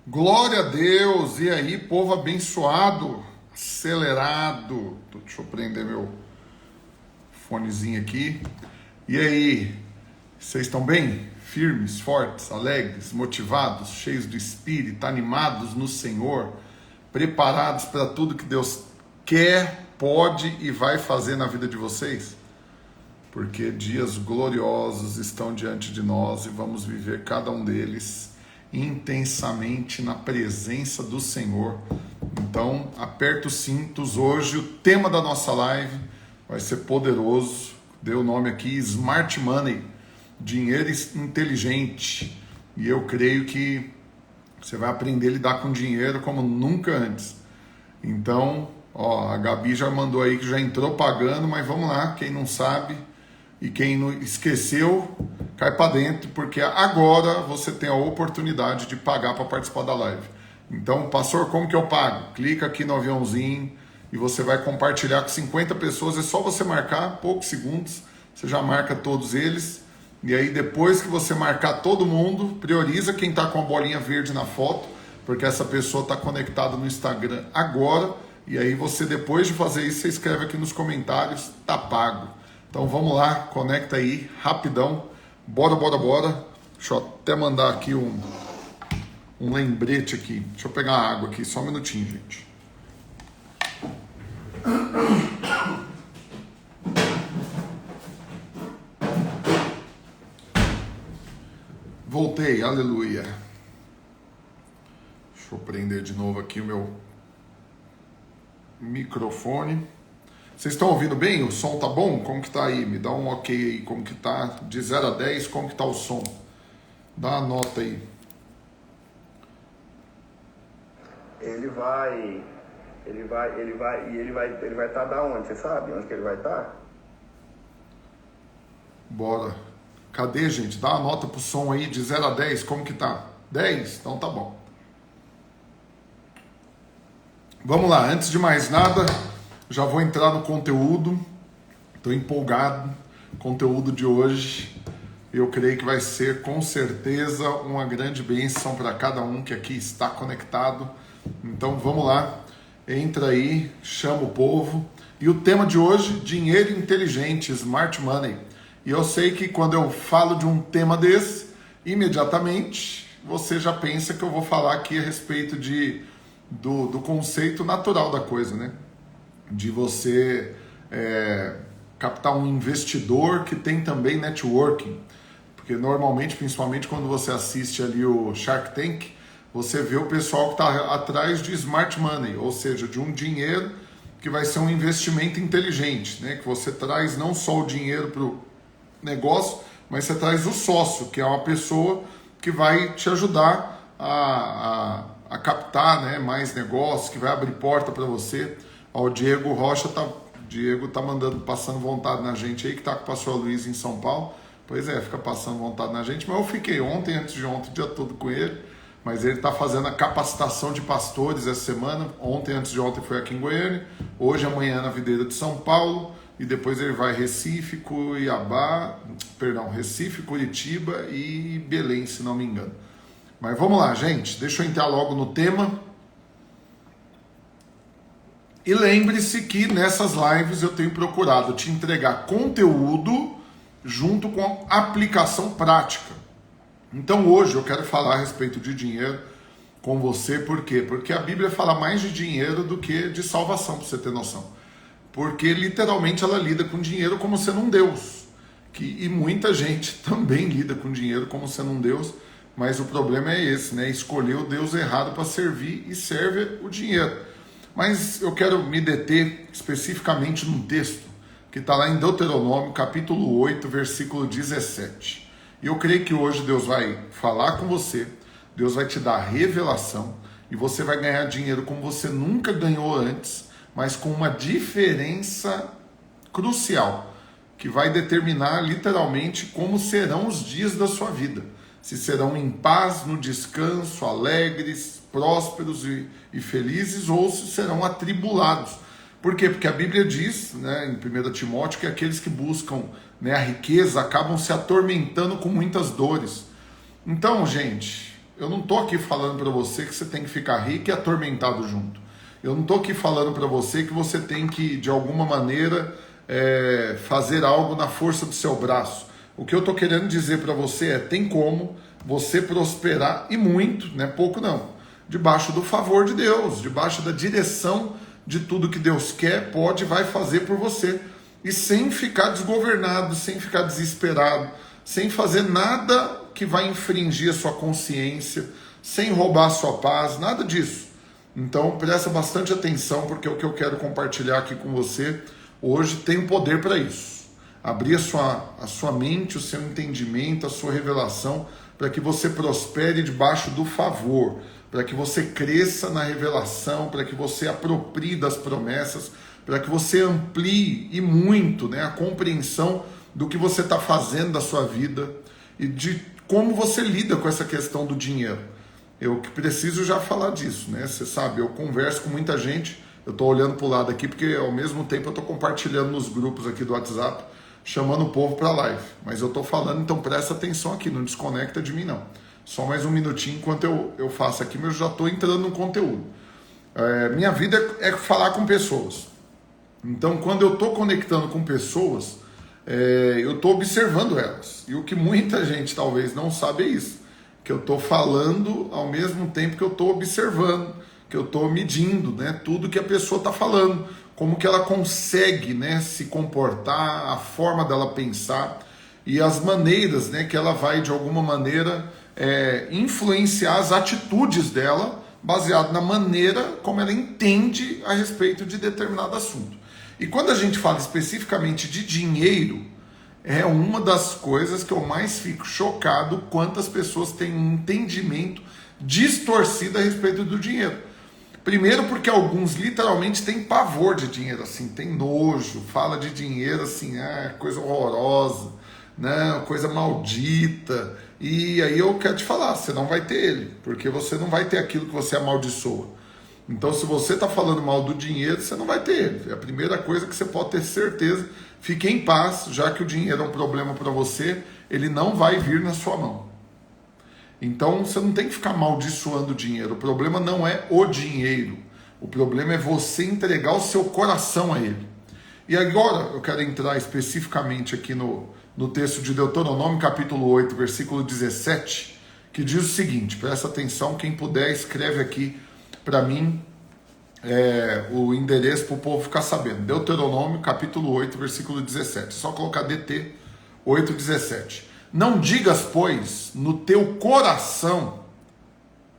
Glória a Deus! E aí, povo abençoado, acelerado. Deixa eu prender meu fonezinho aqui. E aí, vocês estão bem? Firmes, fortes, alegres, motivados, cheios do Espírito, animados no Senhor, preparados para tudo que Deus quer, pode e vai fazer na vida de vocês? Porque dias gloriosos estão diante de nós e vamos viver cada um deles intensamente na presença do Senhor. Então, aperta os cintos. Hoje o tema da nossa live vai ser poderoso. Deu o nome aqui, Smart Money, dinheiro inteligente. E eu creio que você vai aprender a lidar com dinheiro como nunca antes. Então, a Gabi já mandou aí que já entrou pagando, mas vamos lá, quem não sabe e quem não esqueceu, cai para dentro, porque agora você tem a oportunidade de pagar para participar da live. Então, pastor, como que eu pago? Clica aqui no aviãozinho e você vai compartilhar com 50 pessoas. É só você marcar, poucos segundos, você já marca todos eles. E aí, depois que você marcar todo mundo, prioriza quem está com a bolinha verde na foto, porque essa pessoa está conectada no Instagram agora. E aí, você, depois de fazer isso, você escreve aqui nos comentários, tá pago. Então vamos lá, conecta aí, rapidão, bora. Deixa eu até mandar aqui um lembrete aqui. Deixa eu pegar a água aqui, só um minutinho, gente. Voltei, aleluia. Deixa eu prender de novo aqui o meu microfone. Vocês estão ouvindo bem? O som tá bom? Como que tá aí? Me dá um ok aí, como que tá? De 0 a 10, como que tá o som? Dá uma nota aí. Ele vai estar da onde? Você sabe onde que ele vai estar? Bora. Cadê, gente? Dá uma nota pro som aí de 0 a 10, como que tá? 10? Então tá bom. Vamos lá, antes de mais nada, já vou entrar no conteúdo. Estou empolgado. O conteúdo de hoje, eu creio que vai ser com certeza uma grande bênção para cada um que aqui está conectado. Então vamos lá, entra aí, chama o povo. E o tema de hoje, dinheiro inteligente, Smart Money. E eu sei que quando eu falo de um tema desse, imediatamente você já pensa que eu vou falar aqui a respeito do conceito natural da coisa, né? De você captar um investidor que tem também networking. Porque normalmente, principalmente quando você assiste ali o Shark Tank, você vê o pessoal que está atrás de smart money, ou seja, de um dinheiro que vai ser um investimento inteligente, né? Que você traz não só o dinheiro para o negócio, mas você traz o sócio, que é uma pessoa que vai te ajudar a captar, né, mais negócios, que vai abrir porta para você. Ó, o Diego Rocha tá mandando, passando vontade na gente aí, que tá com o pastor Luiz em São Paulo. Pois é, fica passando vontade na gente, mas eu fiquei ontem, antes de ontem, o dia todo com ele, mas ele tá fazendo a capacitação de pastores essa semana. Ontem, antes de ontem, foi aqui em Goiânia, hoje, amanhã na Videira de São Paulo, e depois ele vai Recife, Curitiba e Belém, se não me engano. Mas vamos lá, gente, deixa eu entrar logo no tema. E lembre-se que nessas lives eu tenho procurado te entregar conteúdo junto com aplicação prática. Então hoje eu quero falar a respeito de dinheiro com você. Por quê? Porque a Bíblia fala mais de dinheiro do que de salvação, para você ter noção. Porque literalmente ela lida com dinheiro como sendo um Deus. E muita gente também lida com dinheiro como sendo um Deus. Mas o problema é esse, né? Escolher o Deus errado para servir e serve o dinheiro. Mas eu quero me deter especificamente num texto que está lá em Deuteronômio, capítulo 8, versículo 17. E eu creio que hoje Deus vai falar com você, Deus vai te dar revelação e você vai ganhar dinheiro como você nunca ganhou antes, mas com uma diferença crucial, que vai determinar literalmente como serão os dias da sua vida. Se serão em paz, no descanso, alegres, prósperos e felizes, ou se serão atribulados. Por quê? Porque a Bíblia diz, né, em 1 Timóteo, que aqueles que buscam, né, a riqueza acabam se atormentando com muitas dores. Então, gente, Eu não estou aqui falando para você que você tem que ficar rico e atormentado junto. Eu não estou aqui falando para você que você tem que, de alguma maneira, fazer algo na força do seu braço. O que eu estou querendo dizer para você tem como você prosperar, e muito, né? Pouco não, debaixo do favor de Deus, debaixo da direção de tudo que Deus quer, pode e vai fazer por você. E sem ficar desgovernado, sem ficar desesperado, sem fazer nada que vai infringir a sua consciência, sem roubar a sua paz, nada disso. Então presta bastante atenção, porque o que eu quero compartilhar aqui com você hoje tem o poder para isso. Abrir a sua mente, o seu entendimento, a sua revelação, para que você prospere debaixo do favor, para que você cresça na revelação, para que você aproprie das promessas, para que você amplie e muito, né, a compreensão do que você está fazendo da sua vida e de como você lida com essa questão do dinheiro. Eu preciso já falar disso, né? Você sabe, eu converso com muita gente, eu estou olhando para o lado aqui, porque ao mesmo tempo eu estou compartilhando nos grupos aqui do WhatsApp, chamando o povo para a live. Mas eu estou falando, então presta atenção aqui, não desconecta de mim não. Só mais um minutinho enquanto eu faço aqui, mas eu já estou entrando no conteúdo. Minha vida é falar com pessoas. Então, quando eu estou conectando com pessoas, eu estou observando elas. E o que muita gente talvez não sabe é isso. Que eu estou falando ao mesmo tempo que eu estou observando, que eu estou medindo, né, tudo que a pessoa está falando, como que ela consegue, né, se comportar, a forma dela pensar e as maneiras, né, que ela vai de alguma maneira influenciar as atitudes dela, baseado na maneira como ela entende a respeito de determinado assunto. E quando a gente fala especificamente de dinheiro, é uma das coisas que eu mais fico chocado, quantas pessoas têm um entendimento distorcido a respeito do dinheiro. Primeiro porque alguns literalmente têm pavor de dinheiro, assim, tem nojo, fala de dinheiro assim, coisa horrorosa, né, coisa maldita. E aí eu quero te falar, você não vai ter ele, porque você não vai ter aquilo que você amaldiçoa. Então, se você está falando mal do dinheiro, você não vai ter ele. É a primeira coisa que você pode ter certeza. Fique em paz, já que o dinheiro é um problema para você, ele não vai vir na sua mão. Então, você não tem que ficar amaldiçoando o dinheiro. O problema não é o dinheiro. O problema é você entregar o seu coração a ele. E agora, eu quero entrar especificamente aqui no texto de Deuteronômio, capítulo 8, versículo 17, que diz o seguinte, presta atenção, quem puder, escreve aqui para mim o endereço para o povo ficar sabendo. Deuteronômio, capítulo 8, versículo 17. É só colocar DT 8:17. Não digas, pois, no teu coração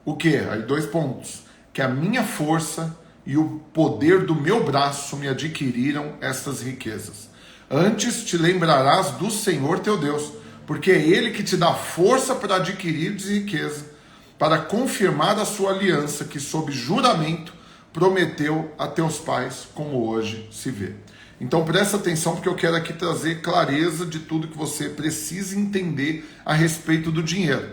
o quê? Aí 2 pontos. Que a minha força e o poder do meu braço me adquiriram estas riquezas. Antes te lembrarás do Senhor teu Deus, porque é Ele que te dá força para adquirir riqueza, para confirmar a sua aliança que sob juramento prometeu a teus pais, como hoje se vê. Então presta atenção, porque eu quero aqui trazer clareza de tudo que você precisa entender a respeito do dinheiro.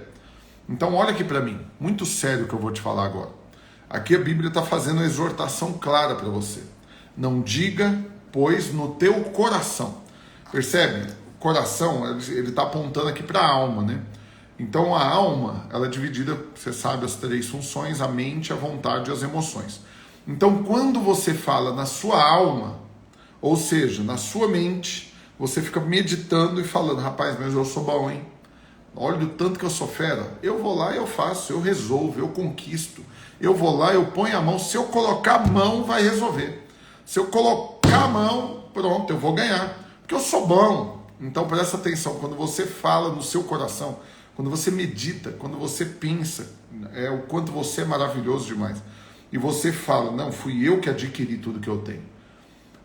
Então olha aqui para mim, muito sério o que eu vou te falar agora. Aqui a Bíblia está fazendo uma exortação clara para você. Não diga, pois, no teu coração. Percebe? O coração, ele está apontando aqui para a alma, né? Então a alma, ela é dividida, você sabe, as 3 funções, a mente, a vontade e as emoções. Então quando você fala na sua alma, ou seja, na sua mente, você fica meditando e falando, rapaz, mas eu sou bom, hein? Olha o tanto que eu sou fera. Eu vou lá e eu faço, eu resolvo, eu conquisto. Eu vou lá, eu ponho a mão, se eu colocar a mão, vai resolver. Se eu colocar a mão, pronto, eu vou ganhar. Porque eu sou bom. Então presta atenção, quando você fala no seu coração, quando você medita, quando você pensa, o quanto você é maravilhoso demais. E você fala, não, fui eu que adquiri tudo que eu tenho.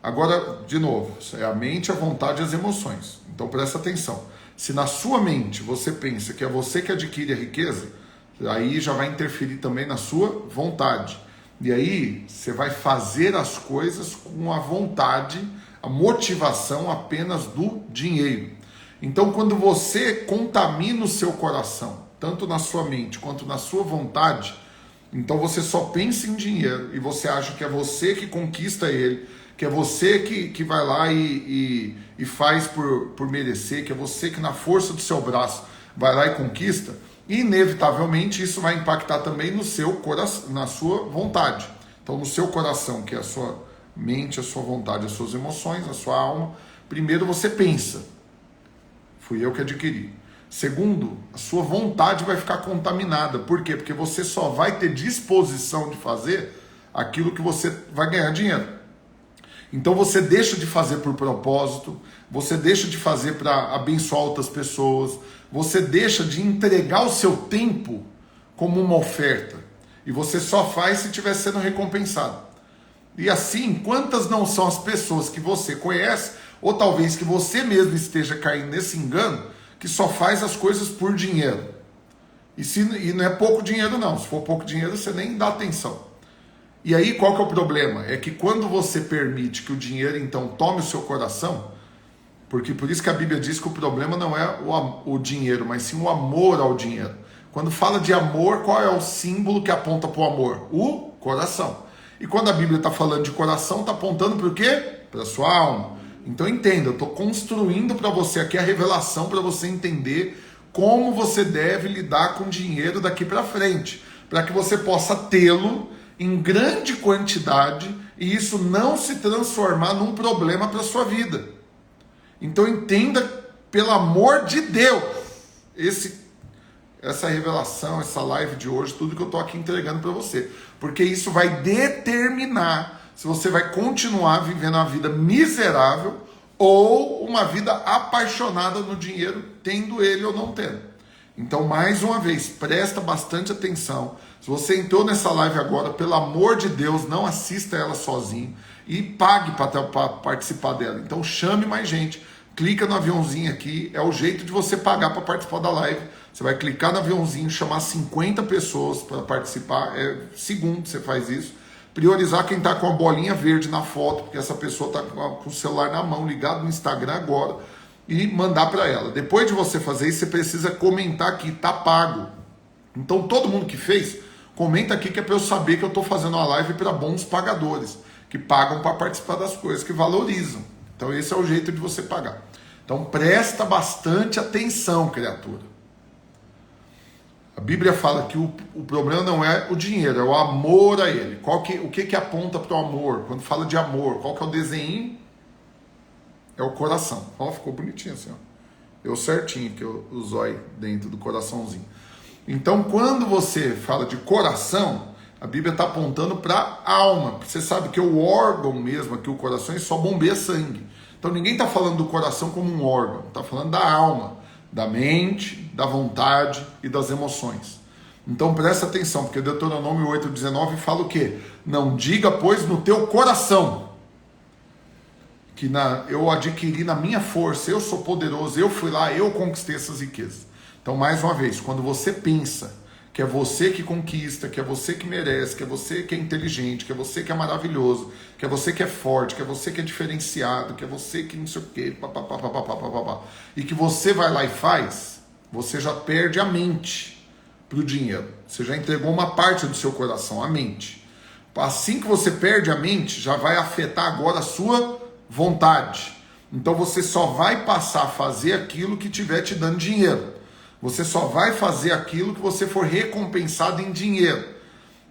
Agora, de novo, é a mente, a vontade e as emoções. Então presta atenção. Se na sua mente você pensa que é você que adquire a riqueza, aí já vai interferir também na sua vontade. E aí você vai fazer as coisas com a vontade, a motivação apenas do dinheiro. Então, quando você contamina o seu coração, tanto na sua mente quanto na sua vontade, então você só pensa em dinheiro e você acha que é você que conquista ele, que é você que vai lá e faz por merecer, que é você que na força do seu braço vai lá e conquista, E inevitavelmente isso vai impactar também no seu coração, na sua vontade. Então no seu coração, que é a sua mente, a sua vontade, as suas emoções, a sua alma, primeiro você pensa, fui eu que adquiri. Segundo, a sua vontade vai ficar contaminada. Por quê? Porque você só vai ter disposição de fazer aquilo que você vai ganhar dinheiro. Então você deixa de fazer por propósito, você deixa de fazer para abençoar outras pessoas, você deixa de entregar o seu tempo como uma oferta. E você só faz se estiver sendo recompensado. E assim, quantas não são as pessoas que você conhece, ou talvez que você mesmo esteja caindo nesse engano, que só faz as coisas por dinheiro. E não é pouco dinheiro não, se for pouco dinheiro você nem dá atenção. E aí qual que é o problema? É que quando você permite que o dinheiro então tome o seu coração, porque por isso que a Bíblia diz que o problema não é o dinheiro, mas sim o amor ao dinheiro. Quando fala de amor, qual é o símbolo que aponta para o amor? O coração. E quando a Bíblia está falando de coração, está apontando para o quê? Para a sua alma. Então entenda, eu estou construindo para você aqui a revelação para você entender como você deve lidar com dinheiro daqui para frente, para que você possa tê-lo em grande quantidade e isso não se transformar num problema para a sua vida. Então entenda, pelo amor de Deus, essa revelação, essa live de hoje, tudo que eu estou aqui entregando para você. Porque isso vai determinar se você vai continuar vivendo uma vida miserável ou uma vida apaixonada no dinheiro, tendo ele ou não tendo. Então, mais uma vez, presta bastante atenção. Se você entrou nessa live agora, pelo amor de Deus, não assista ela sozinho e pague para participar dela. Então, chame mais gente. Clica no aviãozinho aqui, é o jeito de você pagar para participar da live. Você vai clicar no aviãozinho, chamar 50 pessoas para participar. É segundo você faz isso. Priorizar quem está com a bolinha verde na foto, porque essa pessoa está com o celular na mão, ligado no Instagram agora, e mandar para ela. Depois de você fazer isso, você precisa comentar aqui, tá pago. Então todo mundo que fez, comenta aqui que é para eu saber que eu estou fazendo uma live para bons pagadores, que pagam para participar das coisas, que valorizam. Então esse é o jeito de você pagar. Então presta bastante atenção, criatura. A Bíblia fala que o problema não é o dinheiro, é o amor a ele. O que aponta para o amor? Quando fala de amor, qual que é o desenho? É o coração. Ó, ficou bonitinho assim, ó. Deu certinho que o zóio dentro do coraçãozinho. Então, quando você fala de coração, a Bíblia está apontando para a alma. Você sabe que o órgão mesmo, aqui o coração, só bombeia sangue. Então, ninguém está falando do coração como um órgão. Está falando da alma, da mente, da vontade e das emoções. Então, presta atenção, porque Deuteronômio 8,19 fala o quê? Não diga, pois, no teu coração que eu adquiri na minha força, eu sou poderoso, eu fui lá, eu conquistei essas riquezas. Então, mais uma vez, quando você pensa que é você que conquista, que é você que merece, que é você que é inteligente, que é você que é maravilhoso, que é você que é forte, que é você que é diferenciado, que é você que não sei o quê, e que você vai lá e faz, você já perde a mente para o dinheiro. Você já entregou uma parte do seu coração, a mente. Assim que você perde a mente, já vai afetar agora a sua vontade. Então você só vai passar a fazer aquilo que estiver te dando dinheiro. Você só vai fazer aquilo que você for recompensado em dinheiro.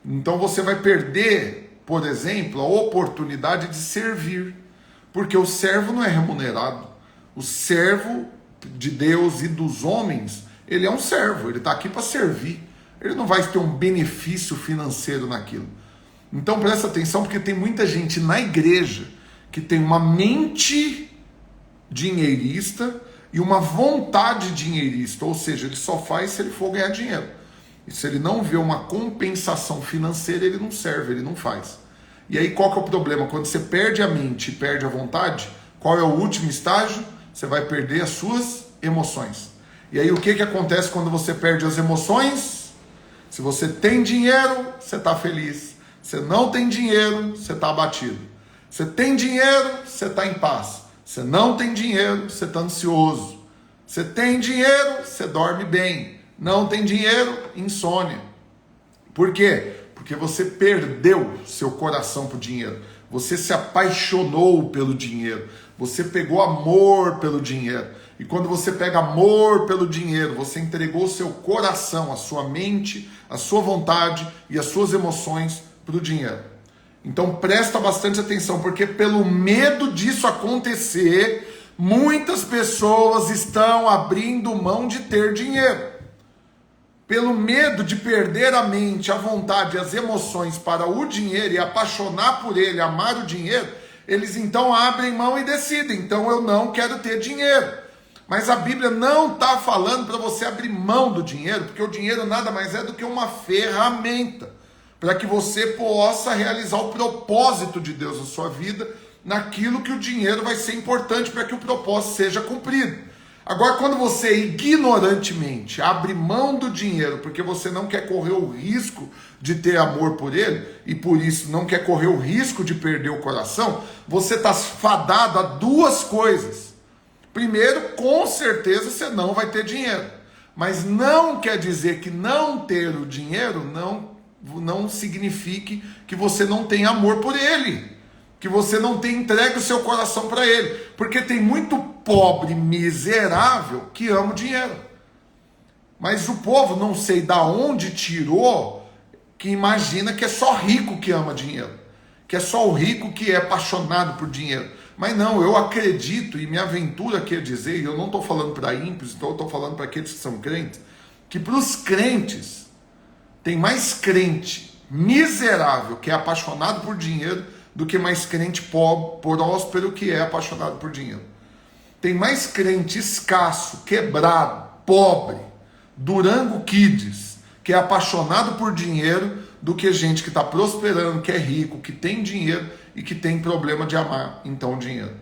Então você vai perder, por exemplo, a oportunidade de servir. Porque o servo não é remunerado. O servo de Deus e dos homens, ele é um servo. Ele está aqui para servir. Ele não vai ter um benefício financeiro naquilo. Então presta atenção, porque tem muita gente na igreja que tem uma mente dinheirista e uma vontade dinheirista, ou seja, ele só faz se ele for ganhar dinheiro. E se ele não vê uma compensação financeira, ele não serve, ele não faz. E aí qual que é o problema? Quando você perde a mente e perde a vontade, qual é o último estágio? Você vai perder as suas emoções. E aí o que acontece quando você perde as emoções? Se você tem dinheiro, você está feliz. Se não tem dinheiro, você está abatido. Você tem dinheiro, você está em paz. Você não tem dinheiro, você está ansioso. Você tem dinheiro, você dorme bem. Não tem dinheiro, insônia. Por quê? Porque você perdeu seu coração para o dinheiro. Você se apaixonou pelo dinheiro. Você pegou amor pelo dinheiro. E quando você pega amor pelo dinheiro, você entregou o seu coração, a sua mente, a sua vontade e as suas emoções para o dinheiro. Então presta bastante atenção, porque pelo medo disso acontecer, muitas pessoas estão abrindo mão de ter dinheiro. Pelo medo de perder a mente, a vontade e as emoções para o dinheiro e apaixonar por ele, amar o dinheiro, eles então abrem mão e decidem, então eu não quero ter dinheiro. Mas a Bíblia não está falando para você abrir mão do dinheiro, porque o dinheiro nada mais é do que uma ferramenta para que você possa realizar o propósito de Deus na sua vida, naquilo que o dinheiro vai ser importante para que o propósito seja cumprido. Agora, quando você ignorantemente abre mão do dinheiro porque você não quer correr o risco de ter amor por ele e por isso não quer correr o risco de perder o coração, você está fadado a duas coisas. Primeiro, com certeza você não vai ter dinheiro, mas não quer dizer que não ter o dinheiro não signifique que você não tem amor por ele, que você não tem entregue o seu coração para ele, porque tem muito pobre miserável que ama o dinheiro, mas o povo não sei da onde tirou que imagina que é só rico que ama dinheiro, que é só o rico que é apaixonado por dinheiro. Mas não, eu acredito e me aventuro aqui a dizer, e eu não estou falando para ímpios, então eu estou falando para aqueles que são crentes, que para os crentes tem mais crente miserável que é apaixonado por dinheiro do que mais crente pobre, próspero que é apaixonado por dinheiro. Tem mais crente escasso, quebrado, pobre, Durango Kids, que é apaixonado por dinheiro, do que gente que está prosperando, que é rico, que tem dinheiro e que tem problema de amar, então, o dinheiro.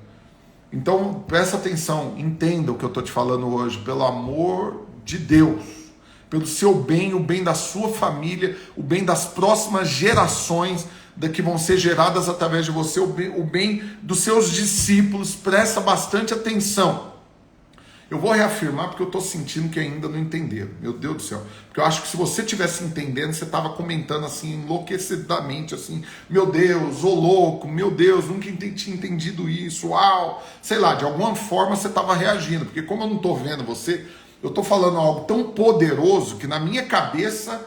Então, presta atenção, entenda o que eu estou te falando hoje, pelo amor de Deus, pelo seu bem, o bem da sua família, o bem das próximas gerações que vão ser geradas através de você, o bem dos seus discípulos. Presta bastante atenção. Eu vou reafirmar porque eu estou sentindo que ainda não entenderam. Meu Deus do céu. Porque eu acho que se você estivesse entendendo, você estava comentando assim, enlouquecidamente, assim, meu Deus, ô louco, meu Deus, nunca tinha entendido isso, uau. Sei lá, de alguma forma você estava reagindo. Porque como eu não estou vendo você, eu estou falando algo tão poderoso que na minha cabeça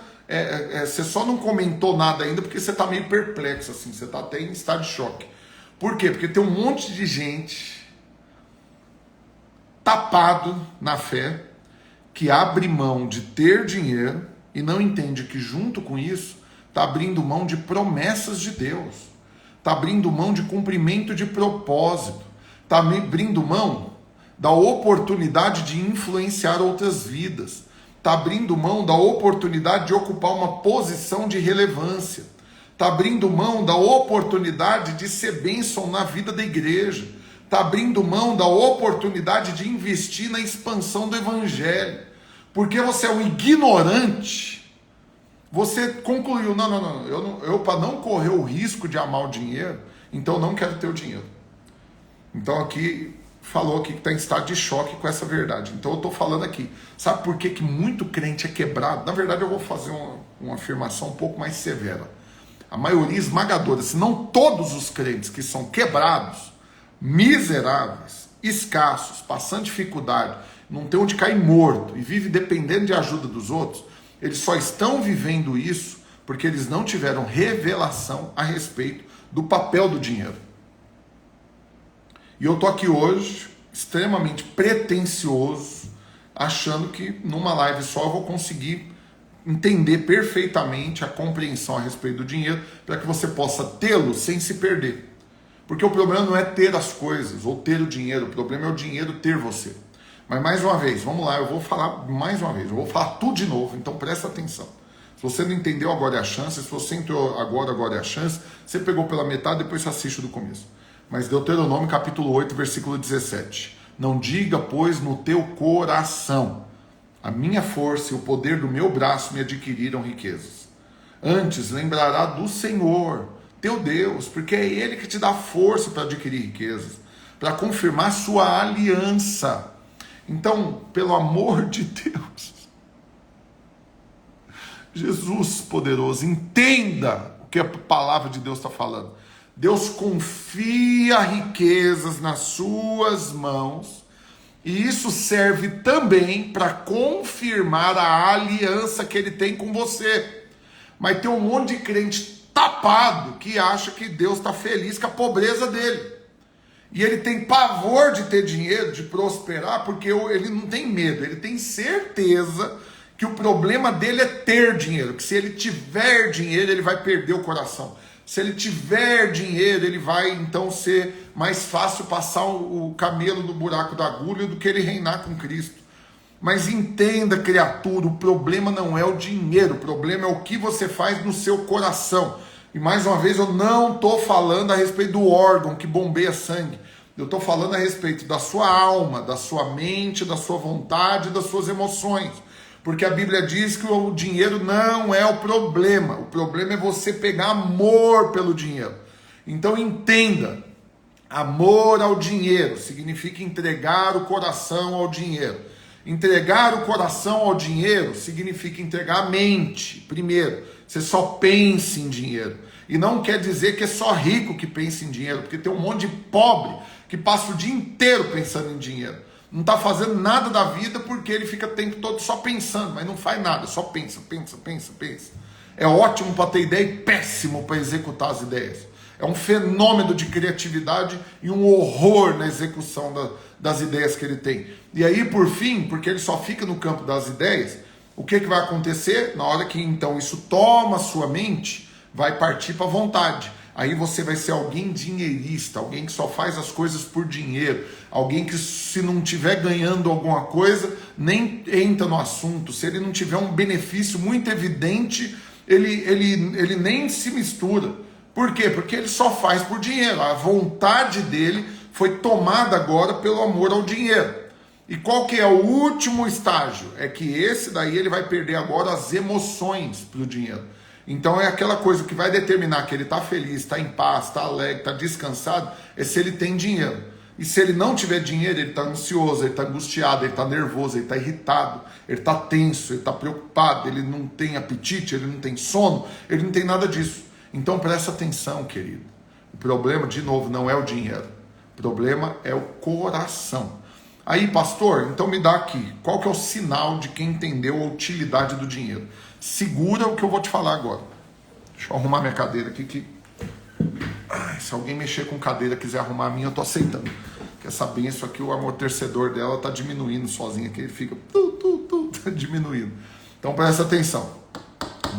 você só não comentou nada ainda porque você está meio perplexo, assim, você está até em estado de choque. Por quê? Porque tem um monte de gente tapado na fé, que abre mão de ter dinheiro e não entende que junto com isso está abrindo mão de promessas de Deus, está abrindo mão de cumprimento de propósito, está abrindo mão da oportunidade de influenciar outras vidas, está abrindo mão da oportunidade de ocupar uma posição de relevância, está abrindo mão da oportunidade de ser bênção na vida da igreja, está abrindo mão da oportunidade de investir na expansão do evangelho, porque você é um ignorante, você concluiu, não, eu para não correr o risco de amar o dinheiro, então eu não quero ter o dinheiro. Então aqui, falou aqui que está em estado de choque com essa verdade. Então eu estou falando aqui, sabe por que muito crente é quebrado? Na verdade eu vou fazer uma afirmação um pouco mais severa. A maioria esmagadora, se não todos os crentes que são quebrados, miseráveis, escassos, passando dificuldade, não tem onde cair morto e vive dependendo de ajuda dos outros, eles só estão vivendo isso porque eles não tiveram revelação a respeito do papel do dinheiro. E eu tô aqui hoje extremamente pretensioso, achando que numa live só eu vou conseguir entender perfeitamente a compreensão a respeito do dinheiro para que você possa tê-lo sem se perder. Porque o problema não é ter as coisas ou ter o dinheiro, o problema é o dinheiro ter você. Mas mais uma vez, vamos lá, eu vou falar mais uma vez, eu vou falar tudo de novo, então presta atenção. Se você não entendeu, agora é a chance. Se você entrou agora é a chance. Você pegou pela metade, depois você assiste do começo. Mas Deuteronômio capítulo 8, versículo 17. Não diga, pois, no teu coração, a minha força e o poder do meu braço me adquiriram riquezas. Antes lembrará do Senhor, teu Deus, porque é Ele que te dá força para adquirir riquezas, para confirmar sua aliança. Então, pelo amor de Deus, Jesus poderoso, entenda o que a palavra de Deus está falando. Deus confia riquezas nas suas mãos E isso serve também para confirmar a aliança que ele tem com você. Mas tem um monte de crente tapado que acha que Deus está feliz com a pobreza dele. E ele tem pavor de ter dinheiro, de prosperar, porque ele não tem medo, ele tem certeza que o problema dele é ter dinheiro, que se ele tiver dinheiro, ele vai perder o coração. Se ele tiver dinheiro, ele vai então ser mais fácil passar o camelo no buraco da agulha do que ele reinar com Cristo. Mas entenda, criatura, o problema não é o dinheiro, o problema é o que você faz no seu coração. E mais uma vez, eu não estou falando a respeito do órgão que bombeia sangue. Eu estou falando a respeito da sua alma, da sua mente, da sua vontade, das suas emoções. Porque a Bíblia diz que o dinheiro não é o problema. O problema é você pegar amor pelo dinheiro. Então entenda, amor ao dinheiro significa entregar o coração ao dinheiro. Entregar o coração ao dinheiro significa entregar a mente, primeiro. Você só pensa em dinheiro. E não quer dizer que é só rico que pensa em dinheiro, porque tem um monte de pobre que passa o dia inteiro pensando em dinheiro. Não está fazendo nada da vida porque ele fica o tempo todo só pensando, mas não faz nada, só pensa. É ótimo para ter ideia e péssimo para executar as ideias. É um fenômeno de criatividade e um horror na execução das ideias que ele tem. E aí, por fim, porque ele só fica no campo das ideias, o que vai acontecer? Na hora que então isso toma a sua mente, vai partir para a vontade. Aí você vai ser alguém dinheirista, alguém que só faz as coisas por dinheiro, alguém que se não estiver ganhando alguma coisa, nem entra no assunto. Se ele não tiver um benefício muito evidente, ele nem se mistura. Por quê? Porque ele só faz por dinheiro. A vontade dele foi tomada agora pelo amor ao dinheiro. E qual que é o último estágio? É que esse daí ele vai perder agora as emoções para o dinheiro. Então é aquela coisa que vai determinar que ele está feliz, está em paz, está alegre, está descansado, é se ele tem dinheiro. E se ele não tiver dinheiro, ele está ansioso, ele está angustiado, ele está nervoso, ele está irritado, ele está tenso, ele está preocupado, ele não tem apetite, ele não tem sono, ele não tem nada disso. Então presta atenção, querido. O problema, de novo, não é o dinheiro. O problema é o coração. Aí, pastor, então me dá aqui, qual que é o sinal de quem entendeu a utilidade do dinheiro? Segura o que eu vou te falar agora. Deixa eu arrumar minha cadeira aqui. Se alguém mexer com cadeira, quiser arrumar a minha, eu tô aceitando. Porque essa benção aqui, o amortecedor dela tá diminuindo sozinho aqui, ele fica tá diminuindo. Então presta atenção.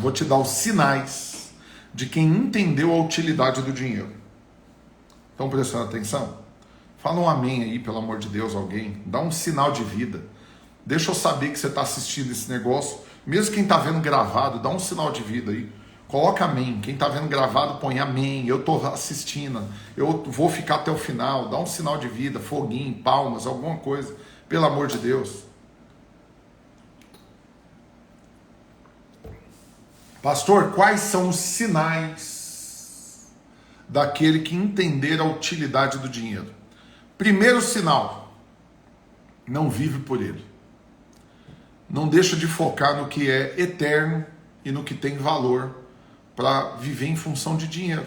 Vou te dar os sinais de quem entendeu a utilidade do dinheiro. Estão prestando atenção? Fala um amém aí, pelo amor de Deus, alguém. Dá um sinal de vida. Deixa eu saber que você está assistindo esse negócio. Mesmo quem está vendo gravado, dá um sinal de vida aí. Coloca amém. Quem está vendo gravado, põe amém. Eu estou assistindo. Eu vou ficar até o final. Dá um sinal de vida, foguinho, palmas, alguma coisa. Pelo amor de Deus. Pastor, quais são os sinais daquele que entender a utilidade do dinheiro? Primeiro sinal, não vive por ele. Não deixa de focar no que é eterno e no que tem valor para viver em função de dinheiro.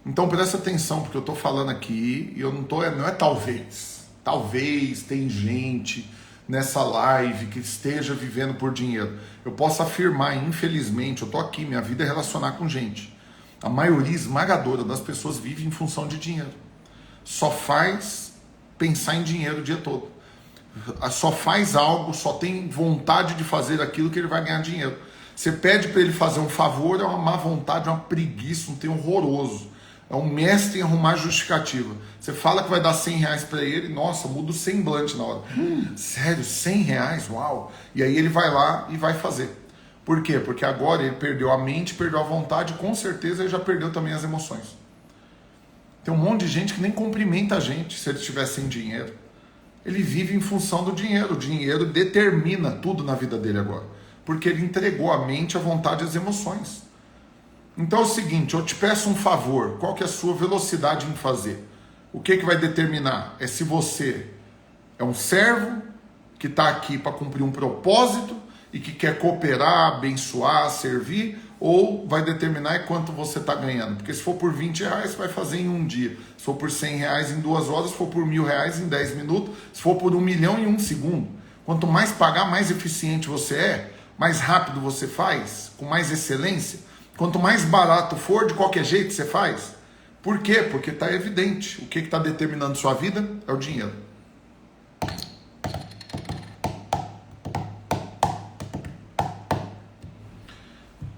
Então presta atenção, porque eu estou falando aqui e eu não é talvez. Talvez tem gente nessa live que esteja vivendo por dinheiro. Eu posso afirmar, infelizmente, eu estou aqui, minha vida é relacionar com gente. A maioria esmagadora das pessoas vive em função de dinheiro. Só faz pensar em dinheiro o dia todo. Só faz algo, só tem vontade de fazer aquilo que ele vai ganhar dinheiro. Você pede para ele fazer um favor, é uma má vontade, é uma preguiça, um trem horroroso. É um mestre em arrumar justificativa. Você fala que vai dar 100 reais para ele, nossa, muda o semblante na hora. Sério, 100 reais? Uau! E aí ele vai lá e vai fazer. Por quê? Porque agora ele perdeu a mente, perdeu a vontade, com certeza ele já perdeu também as emoções. Tem um monte de gente que nem cumprimenta a gente se ele estiver sem dinheiro. Ele vive em função do dinheiro. O dinheiro determina tudo na vida dele agora. Porque ele entregou a mente, a vontade e as emoções. Então é o seguinte, eu te peço um favor. Qual que é a sua velocidade em fazer? O que vai determinar? É se você é um servo que está aqui para cumprir um propósito e que quer cooperar, abençoar, servir, ou vai determinar quanto você está ganhando. Porque se for por R$20, você vai fazer em um dia. Se for por R$100 em 2 horas, se for por R$1.000 em 10 minutos, se for por 1 milhão em 1 segundo. Quanto mais pagar, mais eficiente você é, mais rápido você faz, com mais excelência. Quanto mais barato for, de qualquer jeito você faz. Por quê? Porque está evidente. O que está determinando sua vida é o dinheiro.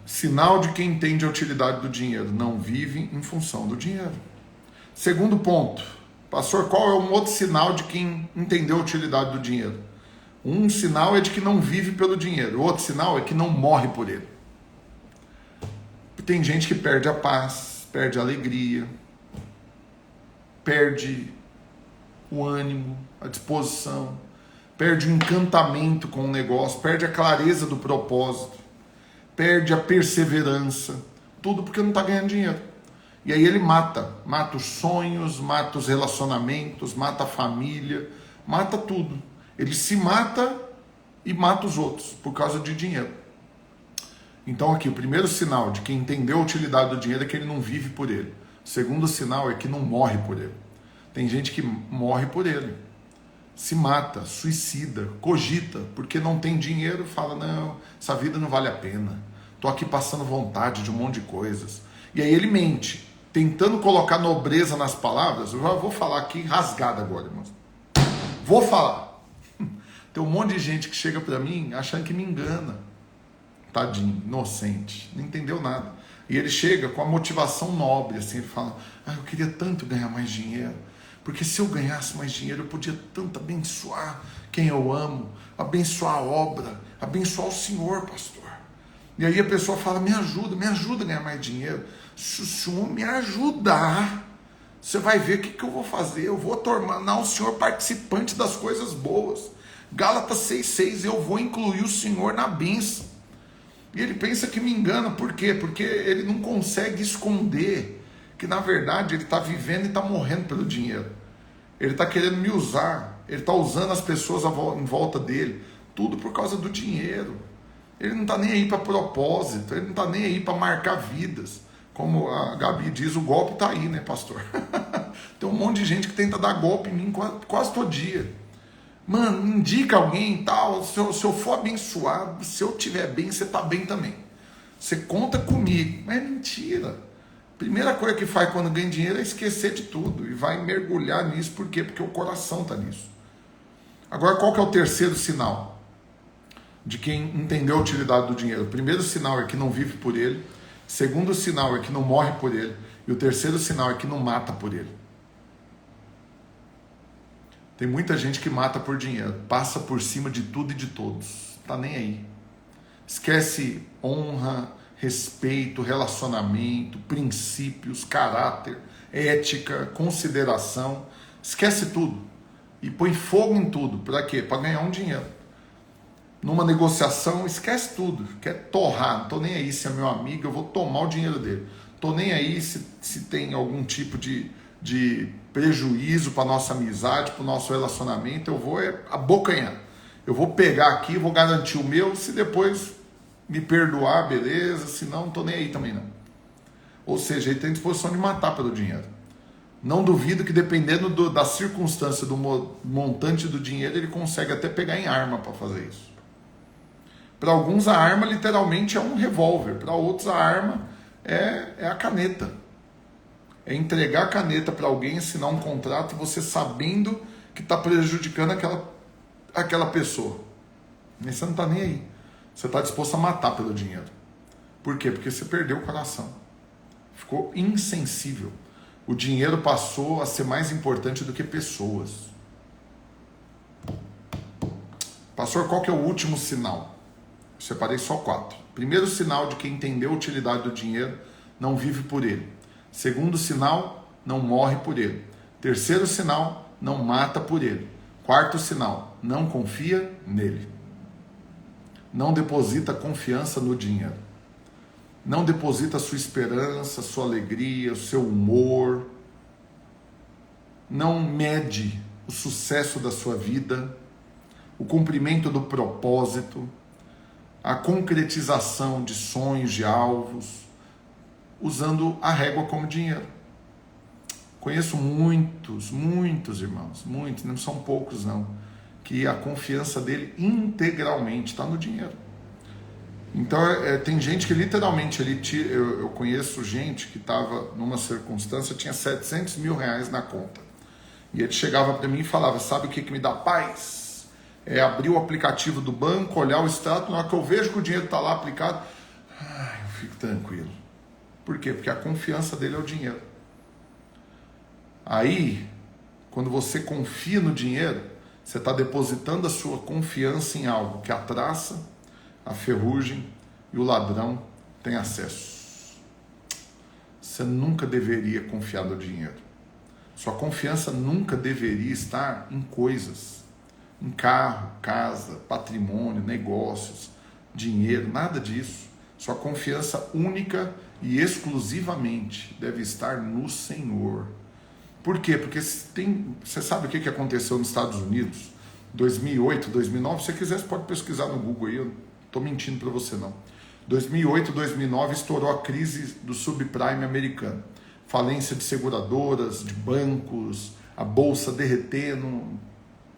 Sinal de quem entende a utilidade do dinheiro. Não vive em função do dinheiro. Segundo ponto. Pastor, qual é um outro sinal de quem entendeu a utilidade do dinheiro? Um sinal é de que não vive pelo dinheiro. O outro sinal é que não morre por ele. Tem gente que perde a paz, perde a alegria, perde o ânimo, a disposição, perde o encantamento com o negócio, perde a clareza do propósito, perde a perseverança, tudo porque não está ganhando dinheiro. E aí ele mata os sonhos, mata os relacionamentos, mata a família, mata tudo. Ele se mata e mata os outros por causa de dinheiro. Então aqui, o primeiro sinal de quem entendeu a utilidade do dinheiro é que ele não vive por ele. O segundo sinal é que não morre por ele. Tem gente que morre por ele, se mata, suicida, cogita, porque não tem dinheiro, fala, não, essa vida não vale a pena, estou aqui passando vontade de um monte de coisas. E aí ele mente, tentando colocar nobreza nas palavras. Eu já vou falar aqui rasgado agora, irmãos. Vou falar. Tem um monte de gente que chega para mim achando que me engana. Tadinho, inocente, não entendeu nada. E ele chega com a motivação nobre, assim, ele fala, eu queria tanto ganhar mais dinheiro, porque se eu ganhasse mais dinheiro, eu podia tanto abençoar quem eu amo, abençoar a obra, abençoar o Senhor, pastor. E aí a pessoa fala, me ajuda a ganhar mais dinheiro. Se o Senhor me ajudar, você vai ver o que eu vou fazer, eu vou tornar o Senhor participante das coisas boas. Gálatas 6,6, eu vou incluir o Senhor na bênção. E ele pensa que me engana, por quê? Porque ele não consegue esconder que na verdade ele está vivendo e está morrendo pelo dinheiro. Ele está querendo me usar, ele está usando as pessoas em volta dele, tudo por causa do dinheiro. Ele não está nem aí para propósito, ele não está nem aí para marcar vidas. Como a Gabi diz, o golpe está aí, né, pastor? Tem um monte de gente que tenta dar golpe em mim quase todo dia. Mano, indica alguém e tal, se eu for abençoado, se eu estiver bem, você está bem também. Você conta comigo. Mas é mentira. Primeira coisa que faz quando ganha dinheiro é esquecer de tudo e vai mergulhar nisso. Por quê? Porque o coração está nisso. Agora, qual que é o terceiro sinal de quem entendeu a utilidade do dinheiro? O primeiro sinal é que não vive por ele. O segundo sinal é que não morre por ele. E o terceiro sinal é que não mata por ele. Tem muita gente que mata por dinheiro, passa por cima de tudo e de todos, tá nem aí. Esquece honra, respeito, relacionamento, princípios, caráter, ética, consideração, esquece tudo e põe fogo em tudo. Para quê? Para ganhar um dinheiro. Numa negociação, esquece tudo, quer torrar, não tô nem aí se é meu amigo, eu vou tomar o dinheiro dele. Tô nem aí se tem algum tipo de prejuízo para nossa amizade, para o nosso relacionamento, eu vou abocanhar. Eu vou pegar aqui, vou garantir o meu, se depois me perdoar, beleza, se não, não estou nem aí também não. Ou seja, ele tem disposição de matar pelo dinheiro. Não duvido que dependendo da circunstância, do montante do dinheiro, ele consegue até pegar em arma para fazer isso. Para alguns a arma literalmente é um revólver, para outros a arma é a caneta. É entregar a caneta para alguém, assinar um contrato, você sabendo que está prejudicando aquela pessoa. Mas você não está nem aí. Você está disposto a matar pelo dinheiro. Por quê? Porque você perdeu o coração. Ficou insensível. O dinheiro passou a ser mais importante do que pessoas. Pastor, qual que é o último sinal? Eu separei só 4. Primeiro sinal de quem entendeu a utilidade do dinheiro, não vive por ele. Segundo sinal, não morre por ele. Terceiro sinal, não mata por ele. Quarto sinal, não confia nele. Não deposita confiança no dinheiro. Não deposita sua esperança, sua alegria, o seu humor. Não mede o sucesso da sua vida, o cumprimento do propósito, a concretização de sonhos, de alvos, usando a régua como dinheiro. Conheço muitos irmãos, muitos, não são poucos não, que a confiança dele integralmente está no dinheiro. Então tem gente que literalmente, eu conheço gente que estava numa circunstância, tinha 700 mil reais na conta. E ele chegava para mim e falava, sabe o que me dá paz? É abrir o aplicativo do banco, olhar o extrato, na hora que eu vejo que o dinheiro está lá aplicado, eu fico tranquilo. Por quê? Porque a confiança dele é o dinheiro. Aí, quando você confia no dinheiro, você está depositando a sua confiança em algo que a traça, a ferrugem e o ladrão têm acesso. Você nunca deveria confiar no dinheiro. Sua confiança nunca deveria estar em coisas, em carro, casa, patrimônio, negócios, dinheiro, nada disso. Sua confiança única e exclusivamente deve estar no Senhor. Por quê? Porque você sabe o que aconteceu nos Estados Unidos? 2008, 2009, se você quiser, você pode pesquisar no Google aí, eu não estou mentindo para você não. 2008, 2009 estourou a crise do subprime americano. Falência de seguradoras, de bancos, a bolsa derretendo,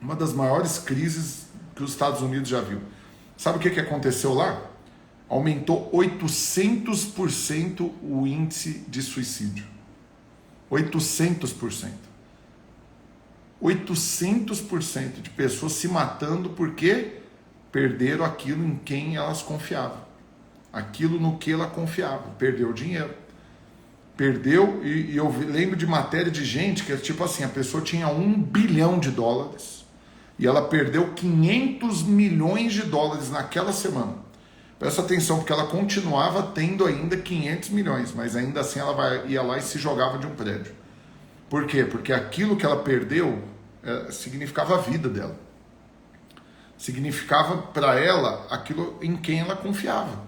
uma das maiores crises que os Estados Unidos já viu. Sabe o que aconteceu lá? Aumentou 800% o índice de suicídio. 800%. 800% de pessoas se matando porque perderam aquilo em quem elas confiavam. Aquilo no que ela confiava. Perdeu o dinheiro. Perdeu, e eu lembro de matéria de gente que é tipo assim, a pessoa tinha $1 bilhão e ela perdeu 500 milhões de dólares naquela semana. Presta atenção, porque ela continuava tendo ainda 500 milhões, mas ainda assim ela ia lá e se jogava de um prédio. Por quê? Porque aquilo que ela perdeu significava a vida dela. Significava para ela aquilo em quem ela confiava.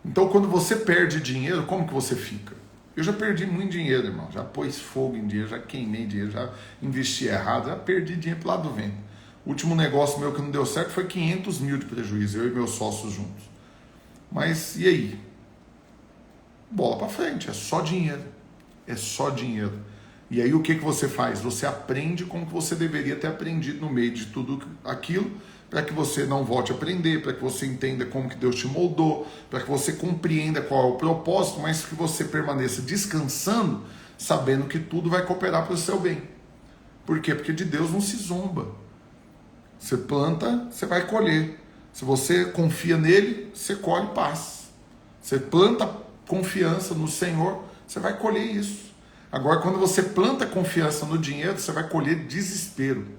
Então quando você perde dinheiro, como que você fica? Eu já perdi muito dinheiro, irmão. Já pus fogo em dinheiro, já queimei dinheiro, já investi errado, já perdi dinheiro pro lado do vento. O último negócio meu que não deu certo foi 500 mil de prejuízo, eu e meus sócios juntos. Mas e aí? Bola para frente, é só dinheiro. É só dinheiro. E aí o que você faz? Você aprende como que você deveria ter aprendido no meio de tudo aquilo, para que você não volte a aprender, para que você entenda como que Deus te moldou, para que você compreenda qual é o propósito, mas que você permaneça descansando, sabendo que tudo vai cooperar para o seu bem. Por quê? Porque de Deus não se zomba. Você planta, você vai colher. Se você confia nele, você colhe paz. Você planta confiança no Senhor, você vai colher isso. Agora, quando você planta confiança no dinheiro, você vai colher desespero.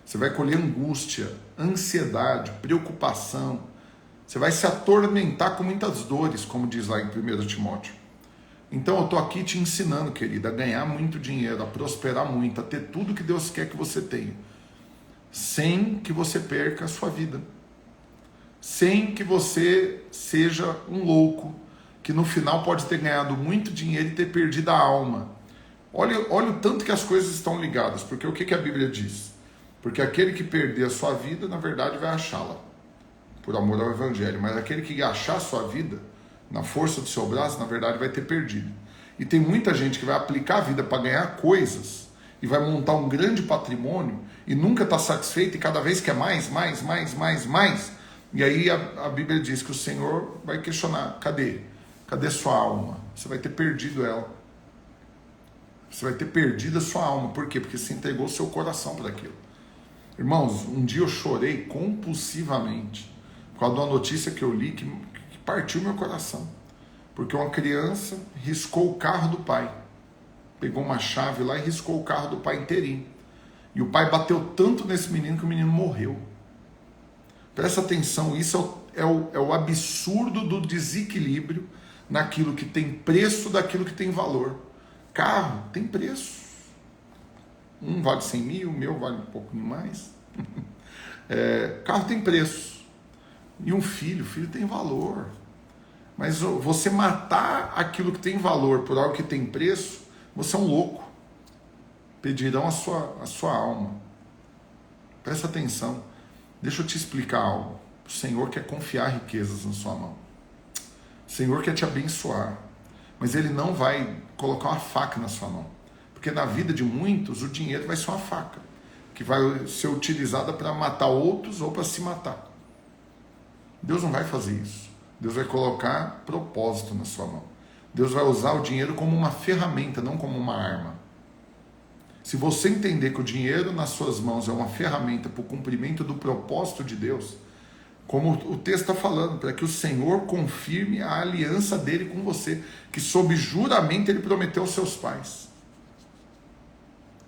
Você vai colher angústia, ansiedade, preocupação. Você vai se atormentar com muitas dores, como diz lá em 1 Timóteo. Então eu estou aqui te ensinando, querida, a ganhar muito dinheiro, a prosperar muito, a ter tudo que Deus quer que você tenha. Sem que você perca a sua vida. Sem que você seja um louco, que no final pode ter ganhado muito dinheiro e ter perdido a alma. Olha o tanto que as coisas estão ligadas, porque o que a Bíblia diz? Porque aquele que perder a sua vida, na verdade, vai achá-la, por amor ao Evangelho. Mas aquele que achar a sua vida, na força do seu braço, na verdade, vai ter perdido. E tem muita gente que vai aplicar a vida para ganhar coisas, e vai montar um grande patrimônio, e nunca está satisfeito, e cada vez quer mais. E aí a Bíblia diz que o Senhor vai questionar, cadê? Cadê sua alma? Você vai ter perdido ela. Você vai ter perdido a sua alma. Por quê? Porque você entregou o seu coração para aquilo. Irmãos, um dia eu chorei compulsivamente por causa de uma notícia que eu li que partiu meu coração. Porque uma criança riscou o carro do pai. Pegou uma chave lá e riscou o carro do pai inteirinho. E o pai bateu tanto nesse menino que o menino morreu. Presta atenção, isso é o absurdo do desequilíbrio naquilo que tem preço daquilo que tem valor. Carro tem preço. Um vale 100 mil, o meu vale um pouco mais. Carro tem preço. E o filho tem valor. Mas você matar aquilo que tem valor por algo que tem preço, você é um louco. Pedirão a sua alma. Presta atenção. Deixa eu te explicar algo. O Senhor quer confiar riquezas na sua mão. O Senhor quer te abençoar. Mas Ele não vai colocar uma faca na sua mão. Porque na vida de muitos, o dinheiro vai ser uma faca, que vai ser utilizada para matar outros ou para se matar. Deus não vai fazer isso. Deus vai colocar propósito na sua mão. Deus vai usar o dinheiro como uma ferramenta, não como uma arma. Se você entender que o dinheiro nas suas mãos é uma ferramenta para o cumprimento do propósito de Deus, como o texto está falando, para que o Senhor confirme a aliança dele com você, que sob juramento ele prometeu aos seus pais.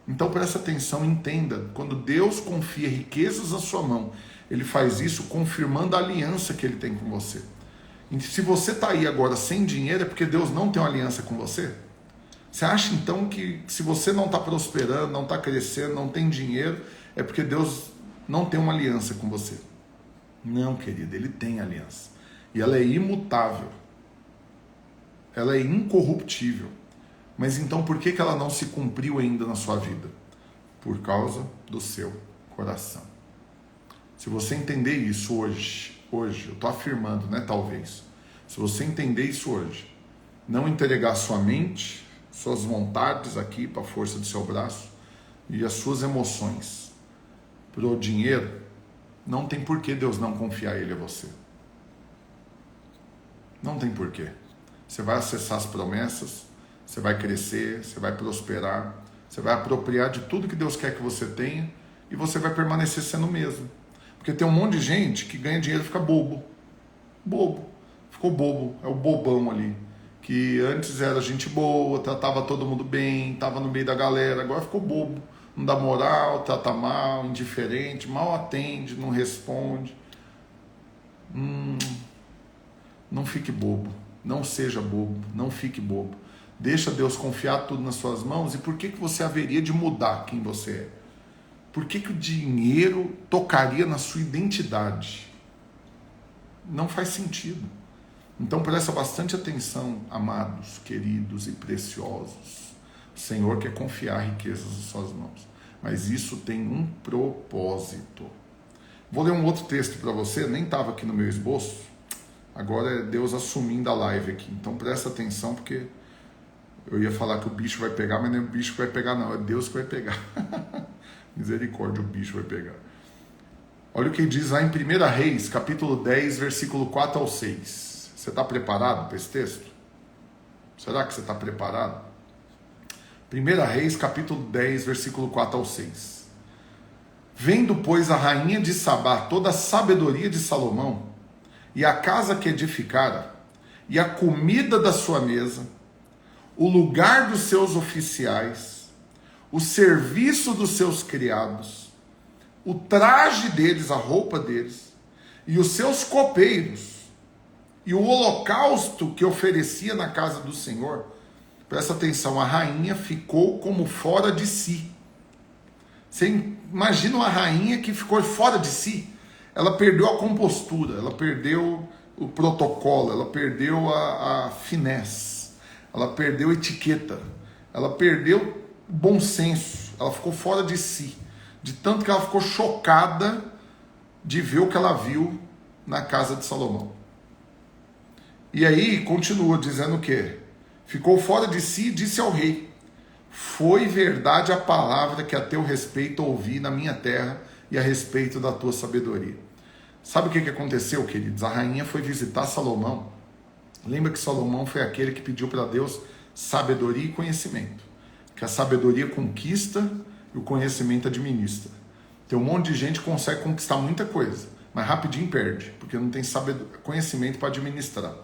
Então presta atenção, entenda, quando Deus confia riquezas na sua mão, Ele faz isso confirmando a aliança que Ele tem com você. E se você está aí agora sem dinheiro, é porque Deus não tem uma aliança com você? Você acha então que se você não está prosperando, não está crescendo, não tem dinheiro, é porque Deus não tem uma aliança com você? Não, querido, Ele tem aliança. E ela é imutável. Ela é incorruptível. Mas então por que ela não se cumpriu ainda na sua vida? Por causa do seu coração. Se você entender isso hoje, eu estou afirmando, né, talvez. Se você entender isso hoje, não entregar sua mente, suas vontades aqui para a força do seu braço e as suas emoções para o dinheiro, não tem por que Deus não confiar Ele a você. Não tem por quê. Você vai acessar as promessas, você vai crescer, você vai prosperar, você vai apropriar de tudo que Deus quer que você tenha e você vai permanecer sendo o mesmo. Porque tem um monte de gente que ganha dinheiro e fica bobo. Bobo. Ficou bobo. É o bobão ali. Que antes era gente boa, tratava todo mundo bem, estava no meio da galera, agora ficou bobo. Não dá moral, trata mal, indiferente, mal atende, não responde. Não fique bobo. Não seja bobo. Não fique bobo. Deixa Deus confiar tudo nas suas mãos. E por que você haveria de mudar quem você é? Por que o dinheiro tocaria na sua identidade? Não faz sentido. Então presta bastante atenção, amados, queridos e preciosos. O Senhor quer confiar riquezas nas suas mãos. Mas isso tem um propósito. Vou ler um outro texto para você, nem estava aqui no meu esboço. Agora é Deus assumindo a live aqui. Então presta atenção, porque eu ia falar que o bicho vai pegar, mas nem o bicho vai pegar não, é Deus que vai pegar. Misericórdia, o bicho vai pegar. Olha o que diz lá em 1 Reis, capítulo 10, versículo 4 ao 6. Você está preparado para esse texto? Será que você está preparado? 1 Reis, capítulo 10, versículo 4 ao 6. Vendo, pois, a rainha de Sabá toda a sabedoria de Salomão, e a casa que edificara, e a comida da sua mesa, o lugar dos seus oficiais, o serviço dos seus criados, o traje deles, a roupa deles, e os seus copeiros, e o holocausto que oferecia na casa do Senhor, presta atenção, a rainha ficou como fora de si. Você imagina uma rainha que ficou fora de si? Ela perdeu a compostura, ela perdeu o protocolo, ela perdeu a finesse, ela perdeu a etiqueta, ela perdeu o bom senso, ela ficou fora de si, de tanto que ela ficou chocada de ver o que ela viu na casa de Salomão. E aí continua dizendo o quê? Ficou fora de si e disse ao rei: foi verdade a palavra que a teu respeito ouvi na minha terra e a respeito da tua sabedoria. Sabe o que aconteceu, queridos? A rainha foi visitar Salomão. Lembra que Salomão foi aquele que pediu para Deus sabedoria e conhecimento. Que a sabedoria conquista e o conhecimento administra. Tem um monte de gente que consegue conquistar muita coisa, mas rapidinho perde, porque não tem conhecimento para administrar.